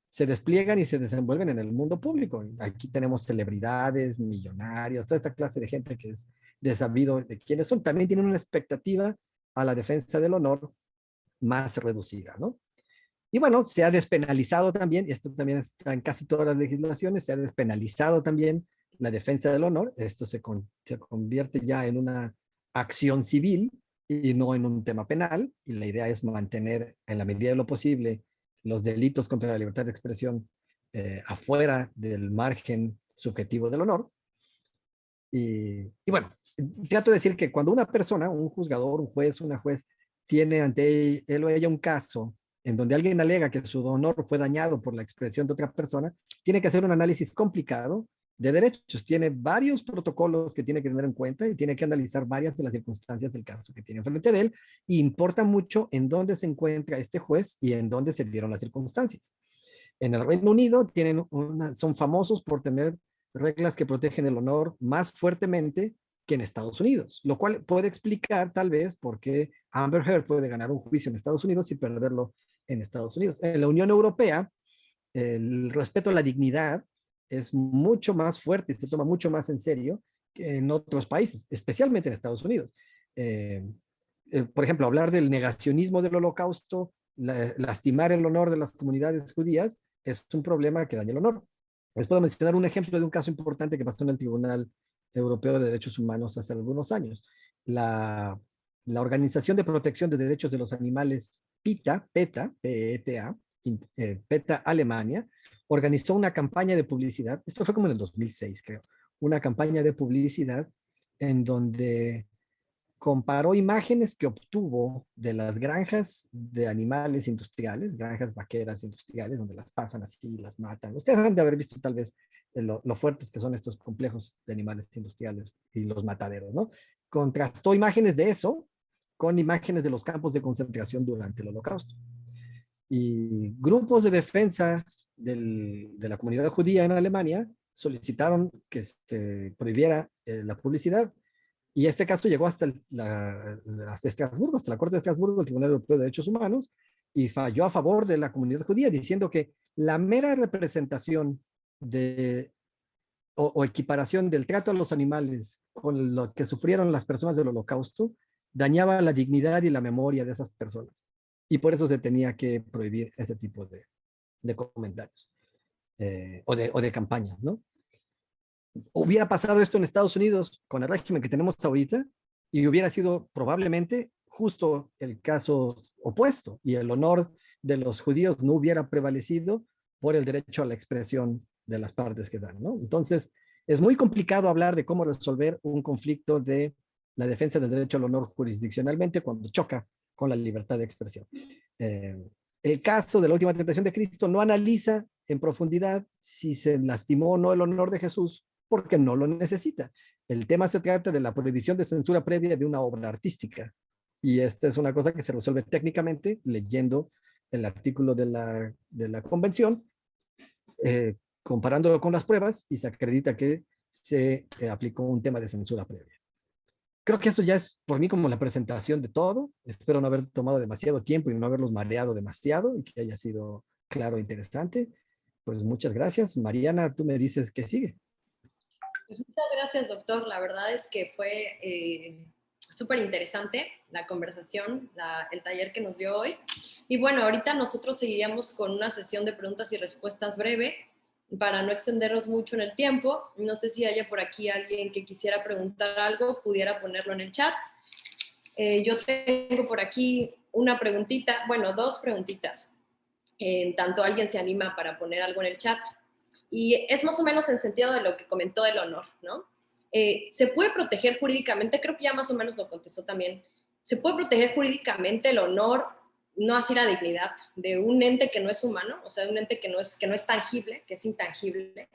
se despliegan y se desenvuelven en el mundo público. Aquí tenemos celebridades, millonarios, toda esta clase de gente que es de sabido de quiénes son. También tienen una expectativa a la defensa del honor más reducida, ¿no? Y bueno, se ha despenalizado también, y esto también está en casi todas las legislaciones, se ha despenalizado también la defensa del honor. Esto se convierte ya en una acción civil y no en un tema penal, y la idea es mantener en la medida de lo posible los delitos contra la libertad de expresión afuera del margen subjetivo del honor. Y bueno, trato de decir que cuando una persona, un juzgador, un juez, una juez, tiene ante él o ella un caso en donde alguien alega que su honor fue dañado por la expresión de otra persona, tiene que hacer un análisis complicado de derechos. Tiene varios protocolos que tiene que tener en cuenta y tiene que analizar varias de las circunstancias del caso que tiene frente de él. Y importa mucho en dónde se encuentra este juez y en dónde se dieron las circunstancias. En el Reino Unido son famosos por tener reglas que protegen el honor más fuertemente que en Estados Unidos, lo cual puede explicar tal vez por qué Amber Heard puede ganar un juicio en Estados Unidos y perderlo en Estados Unidos. En la Unión Europea, el respeto a la dignidad es mucho más fuerte y se toma mucho más en serio que en otros países, especialmente en Estados Unidos. Por ejemplo, hablar del negacionismo del holocausto, lastimar el honor de las comunidades judías, es un problema que daña el honor. Les puedo mencionar un ejemplo de un caso importante que pasó en el Tribunal Europeo de Derechos Humanos hace algunos años. La Organización de Protección de Derechos de los Animales PETA, P-E-T-A, PETA Alemania, organizó una campaña de publicidad, esto fue como en el 2006 creo, una campaña de publicidad en donde comparó imágenes que obtuvo de las granjas de animales industriales, granjas vaqueras industriales, donde las pasan así, las matan. Ustedes han de haber visto tal vez lo fuertes que son estos complejos de animales industriales y los mataderos, ¿no? Contrastó imágenes de eso con imágenes de los campos de concentración durante el Holocausto. Y grupos de defensa de la comunidad judía en Alemania solicitaron que se prohibiera la publicidad. Y este caso llegó hasta Estrasburgo, hasta la Corte de Estrasburgo, el Tribunal Europeo de Derechos Humanos, y falló a favor de la comunidad judía, diciendo que la mera representación o equiparación del trato a los animales con lo que sufrieron las personas del Holocausto dañaba la dignidad y la memoria de esas personas. Y por eso se tenía que prohibir ese tipo de comentarios o de campañas, ¿no? Hubiera pasado esto en Estados Unidos con el régimen que tenemos ahorita y hubiera sido probablemente justo el caso opuesto y el honor de los judíos no hubiera prevalecido por el derecho a la expresión de las partes que dan, ¿no? Entonces, es muy complicado hablar de cómo resolver un conflicto de la defensa del derecho al honor jurisdiccionalmente cuando choca con la libertad de expresión. El caso de la última tentación de Cristo no analiza en profundidad si se lastimó o no el honor de Jesús, porque no lo necesita. El tema se trata de la prohibición de censura previa de una obra artística. Y esta es una cosa que se resuelve técnicamente leyendo el artículo de la convención, comparándolo con las pruebas, y se acredita que se aplicó un tema de censura previa. Creo que eso ya es por mí como la presentación de todo. Espero no haber tomado demasiado tiempo y no haberlos mareado demasiado y que haya sido claro e interesante. Pues muchas gracias. Mariana, tú me dices qué sigue. Pues muchas gracias, doctor. La verdad es que fue súper interesante la conversación, el taller que nos dio hoy. Y bueno, ahorita nosotros seguiríamos con una sesión de preguntas y respuestas breve para no extendernos mucho en el tiempo. No sé si haya por aquí alguien que quisiera preguntar algo, pudiera ponerlo en el chat. Yo tengo por aquí una preguntita, bueno, dos preguntitas. Tanto alguien se anima para poner algo en el chat. Y es más o menos en sentido de lo que comentó del honor, ¿no? ¿Se puede proteger jurídicamente? Creo que ya más o menos lo contestó también. ¿Se puede proteger jurídicamente el honor, no así la dignidad, de un ente que no es humano? O sea, un ente que no es tangible, que es intangible.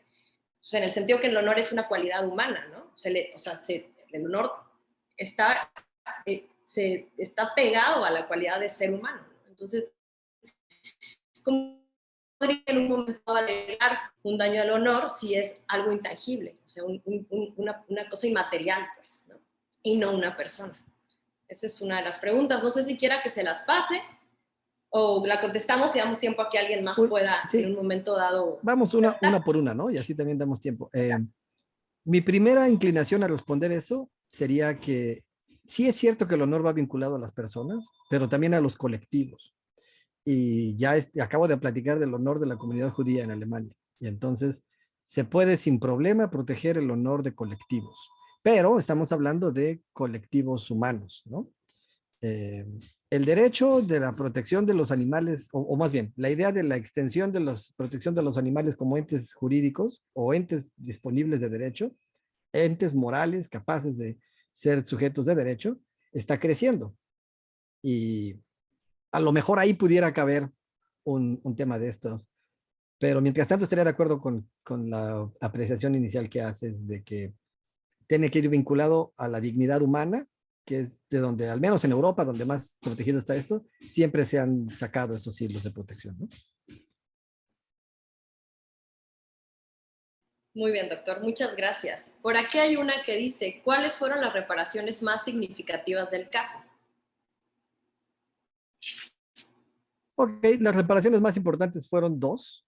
O sea, en el sentido que el honor es una cualidad humana, ¿no? El honor está pegado a la cualidad de ser humano, ¿no? Entonces, ¿Cómo podría en un momento alegar un daño al honor si es algo intangible? O sea, una cosa inmaterial, pues, ¿no? Y no una persona. Esa es una de las preguntas. No sé si quiera que se las pase o la contestamos y damos tiempo a que alguien más pueda Sí, en un momento dado. vamos una por una, ¿no? Y así también damos tiempo. Mi primera inclinación a responder eso sería que sí es cierto que el honor va vinculado a las personas, pero también a los colectivos. Y ya acabo de platicar del honor de la comunidad judía en Alemania. Y entonces se puede sin problema proteger el honor de colectivos, pero estamos hablando de colectivos humanos, ¿no? El derecho de la protección de los animales, o más bien, la idea de la extensión de la protección de los animales como entes jurídicos o entes disponibles de derecho, entes morales capaces de ser sujetos de derecho, está creciendo. Y a lo mejor ahí pudiera caber un tema de estos. Pero mientras tanto estaría de acuerdo con la apreciación inicial que haces de que tiene que ir vinculado a la dignidad humana, que es de donde, al menos en Europa, donde más protegido está esto, siempre se han sacado esos hilos de protección, ¿no? Muy bien, doctor. Muchas gracias. Por aquí hay una que dice, ¿cuáles fueron las reparaciones más significativas del caso? Ok, las reparaciones más importantes fueron dos,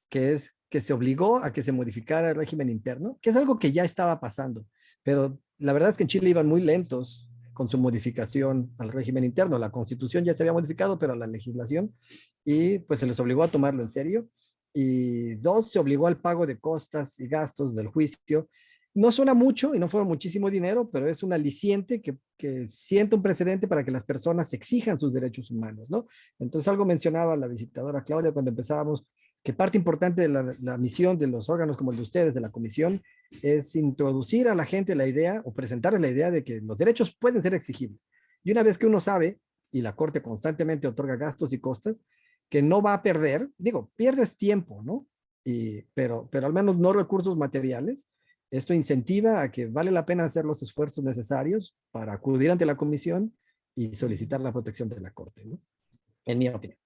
que es que se obligó a que se modificara el régimen interno, que es algo que ya estaba pasando, pero la verdad es que en Chile iban muy lentos con su modificación al régimen interno. La constitución ya se había modificado, pero la legislación, y pues se les obligó a tomarlo en serio. Y dos, se obligó al pago de costas y gastos del juicio. No suena mucho y no fueron muchísimo dinero, pero es un aliciente que sienta un precedente para que las personas exijan sus derechos humanos, ¿no? Entonces algo mencionaba la visitadora Claudia cuando empezábamos, que parte importante de la misión de los órganos como el de ustedes, de la comisión, es introducir a la gente la idea o presentarles la idea de que los derechos pueden ser exigibles. Y una vez que uno sabe, y la Corte constantemente otorga gastos y costas, que no va a perder, digo, pierdes tiempo, ¿no? Pero al menos no recursos materiales. Esto incentiva a que vale la pena hacer los esfuerzos necesarios para acudir ante la comisión y solicitar la protección de la Corte, ¿no? En mi opinión.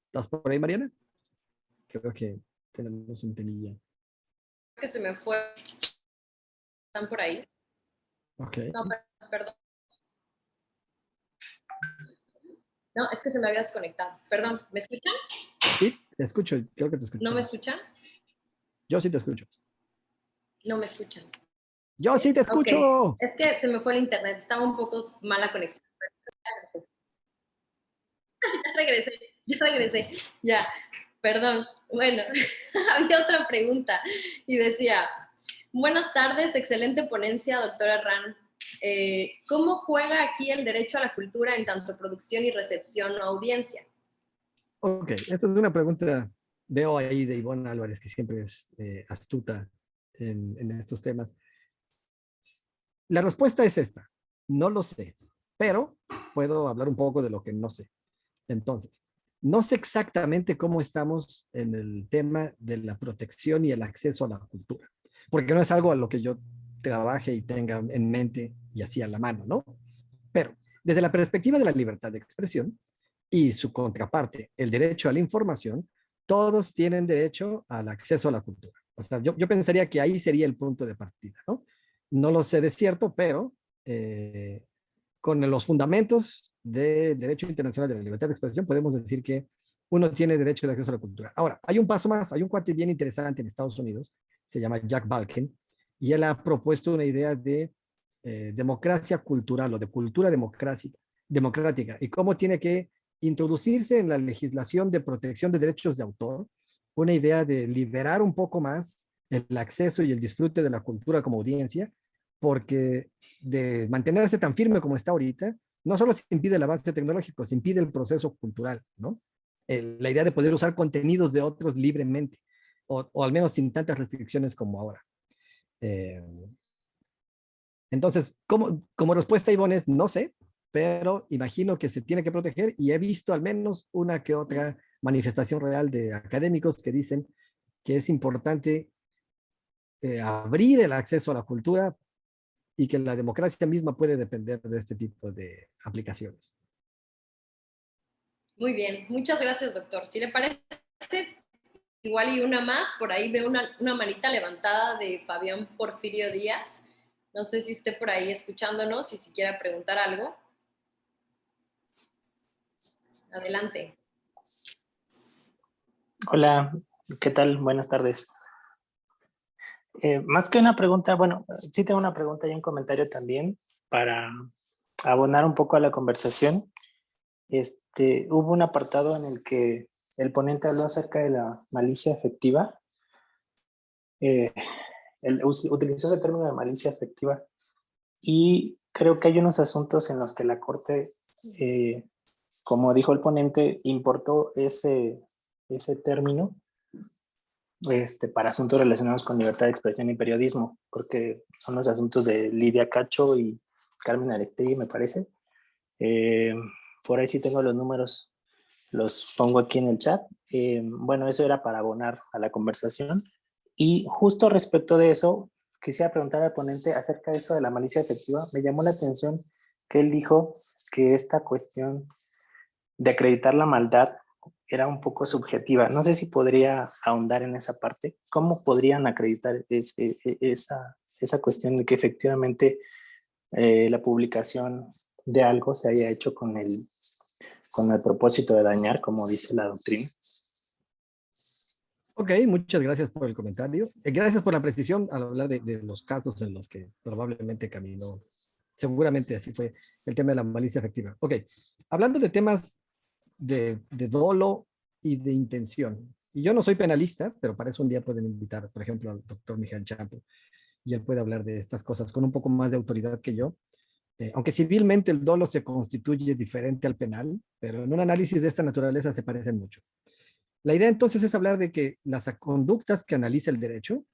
¿Estás por ahí, Mariana? Creo que tenemos un temilla. Que se me fue. ¿Están por ahí? Ok. No, perdón. No, es que se me había desconectado. Perdón, ¿me escuchan? Sí, te escucho, creo que te escucho. ¿No me escuchan? Yo sí te escucho. No me escuchan. Yo sí te escucho. Okay. Es que se me fue el internet, estaba un poco mala conexión. Ya regresé, ya, perdón. Bueno, había otra pregunta y decía, buenas tardes, excelente ponencia, doctora Ran. ¿Cómo juega aquí el derecho a la cultura en tanto producción y recepción o audiencia? Ok, esta es una pregunta, veo ahí de Ivonne Álvarez, que siempre es astuta en estos temas. La respuesta es esta, no lo sé, pero puedo hablar un poco de lo que no sé. Entonces, no sé exactamente cómo estamos en el tema de la protección y el acceso a la cultura, porque no es algo a lo que yo trabaje y tenga en mente y así a la mano, ¿no? Pero desde la perspectiva de la libertad de expresión y su contraparte, el derecho a la información, todos tienen derecho al acceso a la cultura. O sea, yo pensaría que ahí sería el punto de partida, ¿no? No lo sé de cierto, pero con los fundamentos del derecho internacional de la libertad de expresión podemos decir que uno tiene derecho de acceso a la cultura. Ahora, hay un paso más, hay un cuate bien interesante en Estados Unidos, se llama Jack Balkin, y él ha propuesto una idea de democracia cultural o de cultura democrática y cómo tiene que introducirse en la legislación de protección de derechos de autor una idea de liberar un poco más el acceso y el disfrute de la cultura como audiencia, porque de mantenerse tan firme como está ahorita, no solo se impide el avance tecnológico, se impide el proceso cultural, ¿no? La idea de poder usar contenidos de otros libremente, o al menos sin tantas restricciones como ahora. Entonces, como respuesta, Ivonne, es no sé, pero imagino que se tiene que proteger y he visto al menos una que otra manifestación real de académicos que dicen que es importante abrir el acceso a la cultura y que la democracia misma puede depender de este tipo de aplicaciones. Muy bien, muchas gracias, doctor. Si le parece, igual y una más, por ahí veo una manita levantada de Fabián Porfirio Díaz. No sé si esté por ahí escuchándonos y si quiera preguntar algo. Adelante. Hola, ¿qué tal? Buenas tardes. Más que una pregunta, bueno, sí tengo una pregunta y un comentario también para abonar un poco a la conversación. Hubo un apartado en el que el ponente habló acerca de la malicia efectiva. Utilizó ese término de malicia efectiva y creo que hay unos asuntos en los que la Corte, como dijo el ponente, importó ese término para asuntos relacionados con libertad de expresión y periodismo, porque son los asuntos de Lidia Cacho y Carmen Aristegui, me parece. Por ahí sí tengo los números, los pongo aquí en el chat. Bueno, eso era para abonar a la conversación. Y justo respecto de eso, quisiera preguntar al ponente acerca de eso de la malicia efectiva. Me llamó la atención que él dijo que esta cuestión de acreditar la maldad era un poco subjetiva. No sé si podría ahondar en esa parte. ¿Cómo podrían acreditar esa cuestión de que efectivamente la publicación de algo se haya hecho con el propósito de dañar, como dice la doctrina? Ok, muchas gracias por el comentario. Gracias por la precisión al hablar de los casos en los que probablemente caminó. Seguramente así fue el tema de la malicia efectiva. Ok, hablando de temas de dolo y de intención. Y yo no soy penalista, pero para eso un día pueden invitar, por ejemplo, al doctor Mijael Champo, y él puede hablar de estas cosas con un poco más de autoridad que yo. Aunque civilmente el dolo se constituye diferente al penal, pero en un análisis de esta naturaleza se parecen mucho. La idea entonces es hablar de que las conductas que analiza el derecho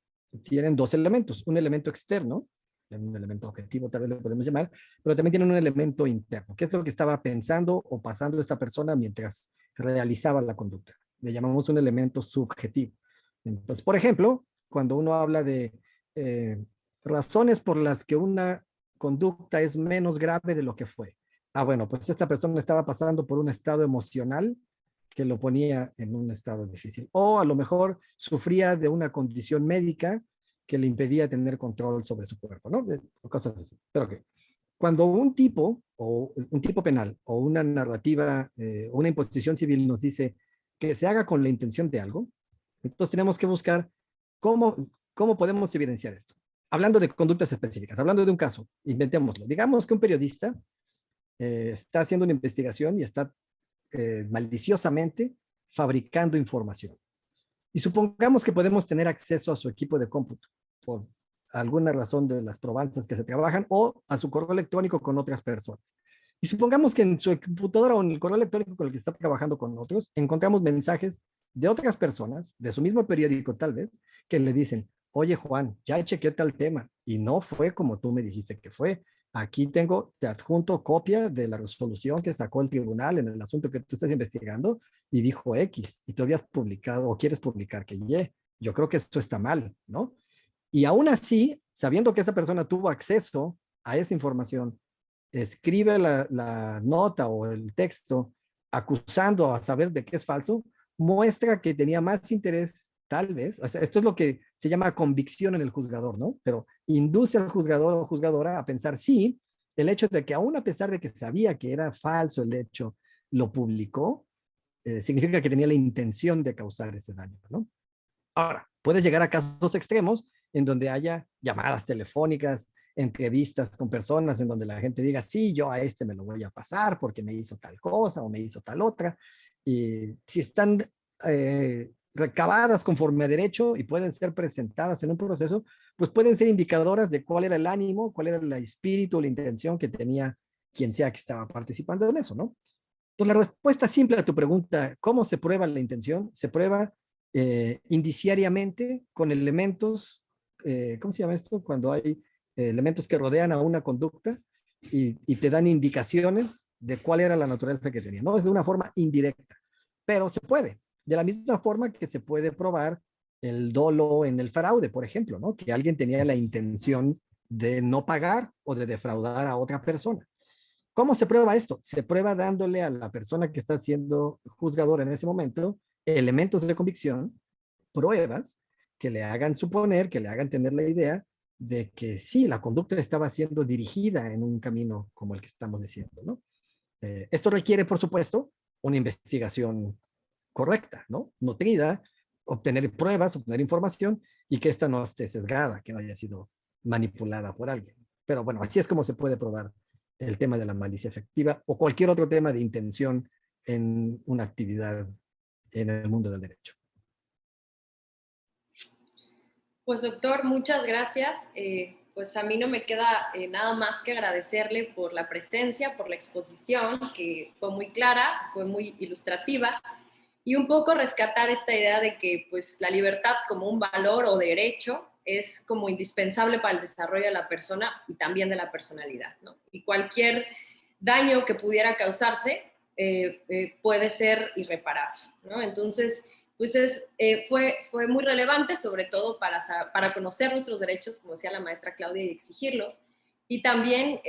tienen dos elementos, un elemento externo, un elemento objetivo tal vez lo podemos llamar, pero también tienen un elemento interno, que es lo que estaba pensando o pasando esta persona mientras realizaba la conducta. Le llamamos un elemento subjetivo. Entonces, por ejemplo, cuando uno habla de razones por las que una conducta es menos grave de lo que fue. Bueno, pues esta persona estaba pasando por un estado emocional que lo ponía en un estado difícil. O a lo mejor sufría de una condición médica que le impedía tener control sobre su cuerpo, ¿no? Cosas así. Pero que cuando un tipo, o un tipo penal, o una narrativa, una imposición civil nos dice que se haga con la intención de algo, entonces tenemos que buscar cómo podemos evidenciar esto. Hablando de conductas específicas, hablando de un caso, inventémoslo. Digamos que un periodista está haciendo una investigación y está maliciosamente fabricando información. Y supongamos que podemos tener acceso a su equipo de cómputo por alguna razón de las probanzas que se trabajan o a su correo electrónico con otras personas. Y supongamos que en su computadora o en el correo electrónico con el que está trabajando con otros, encontramos mensajes de otras personas, de su mismo periódico tal vez, que le dicen, oye Juan, ya chequé tal tema y no fue como tú me dijiste que fue. Aquí te adjunto copia de la resolución que sacó el tribunal en el asunto que tú estás investigando y dijo X, y tú habías publicado o quieres publicar que Y. Yo creo que esto está mal, ¿no? Y aún así, sabiendo que esa persona tuvo acceso a esa información, escribe la nota o el texto acusando a saber de qué es falso, muestra que tenía más interés, tal vez, o sea, esto es lo que se llama convicción en el juzgador, ¿no? Pero induce al juzgador o juzgadora a pensar, sí, el hecho de que aún a pesar de que sabía que era falso el hecho, lo publicó, significa que tenía la intención de causar ese daño, ¿no? Ahora, puedes llegar a casos extremos en donde haya llamadas telefónicas, entrevistas con personas en donde la gente diga, sí, yo a este me lo voy a pasar porque me hizo tal cosa o me hizo tal otra. Y si están recabadas conforme a derecho y pueden ser presentadas en un proceso, pues pueden ser indicadoras de cuál era el ánimo, cuál era el espíritu, la intención que tenía quien sea que estaba participando en eso, ¿no? Entonces, la respuesta simple a tu pregunta, ¿cómo se prueba la intención? Se prueba indiciariamente con elementos, ¿cómo se llama esto? Cuando hay elementos que rodean a una conducta, y te dan indicaciones de cuál era la naturaleza que tenía. No es de una forma indirecta, pero se puede. De la misma forma que se puede probar el dolo en el fraude, por ejemplo, ¿no? Que alguien tenía la intención de no pagar o de defraudar a otra persona. ¿Cómo se prueba esto? Se prueba dándole a la persona que está siendo juzgadora en ese momento elementos de convicción, pruebas que le hagan suponer, que le hagan tener la idea de que sí, la conducta estaba siendo dirigida en un camino como el que estamos diciendo, ¿no? Esto requiere, por supuesto, una investigación correcta, ¿no? Nutrida, obtener pruebas, obtener información y que esta no esté sesgada, que no haya sido manipulada por alguien. Pero bueno, así es como se puede probar el tema de la malicia efectiva o cualquier otro tema de intención en una actividad en el mundo del derecho. Pues doctor, muchas gracias. Pues a mí no me queda nada más que agradecerle por la presencia, por la exposición, que fue muy clara, fue muy ilustrativa, y un poco rescatar esta idea de que pues la libertad como un valor o derecho es como indispensable para el desarrollo de la persona y también de la personalidad, ¿no? Y cualquier daño que pudiera causarse puede ser irreparable, ¿no? Entonces, pues fue muy relevante, sobre todo para conocer nuestros derechos, como decía la maestra Claudia, y exigirlos, y también,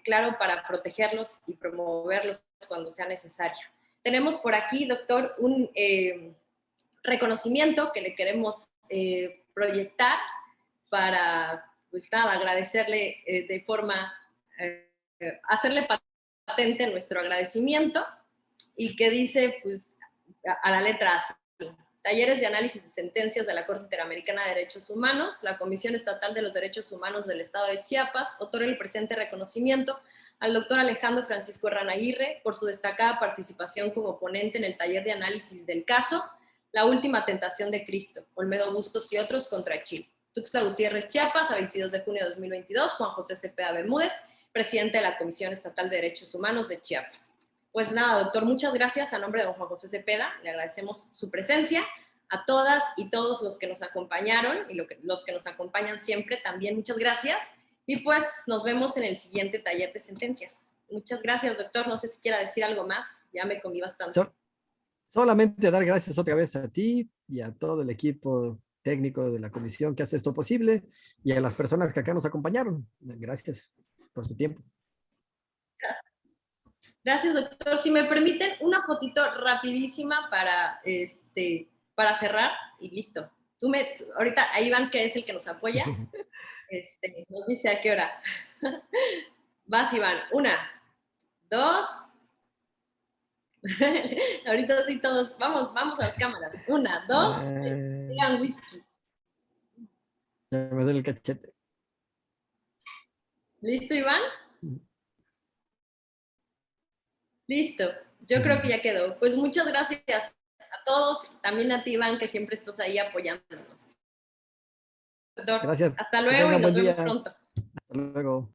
claro, para protegerlos y promoverlos cuando sea necesario. Tenemos por aquí, doctor, un reconocimiento que le queremos proyectar para, pues nada, agradecerle de forma, hacerle patente nuestro agradecimiento, y que dice, pues, a la letra A. Talleres de análisis de sentencias de la Corte Interamericana de Derechos Humanos, la Comisión Estatal de los Derechos Humanos del Estado de Chiapas otorga el presente reconocimiento al doctor Alejandro Francisco Herrán Aguirre por su destacada participación como ponente en el taller de análisis del caso La Última Tentación de Cristo, Olmedo Bustos y otros contra Chile. Tuxtla Gutiérrez, Chiapas, a 22 de junio de 2022, Juan José Cepeda Bermúdez, presidente de la Comisión Estatal de Derechos Humanos de Chiapas. Pues nada, doctor, muchas gracias. A nombre de don Juan José Cepeda, le agradecemos su presencia. A todas y todos los que nos acompañaron y los que nos acompañan siempre, también muchas gracias. Y pues nos vemos en el siguiente taller de sentencias. Muchas gracias, doctor. No sé si quiera decir algo más. Ya me comí bastante. Solamente dar gracias otra vez a ti y a todo el equipo técnico de la comisión que hace esto posible y a las personas que acá nos acompañaron. Gracias por su tiempo. Gracias, doctor. Si me permiten, una fotito rapidísima para cerrar y listo. Ahorita a Iván, que es el que nos apoya, nos dice a qué hora. Vas, Iván. 1, 2. Ahorita sí todos. Vamos a las cámaras. 1, 2. Digan whisky. Ya me duele el cachete. ¿Listo, Iván? Listo. Yo creo que ya quedó. Pues muchas gracias a todos. También a ti, Iván, que siempre estás ahí apoyándonos. Doctor, Gracias. hasta luego y nos vemos pronto. Hasta luego.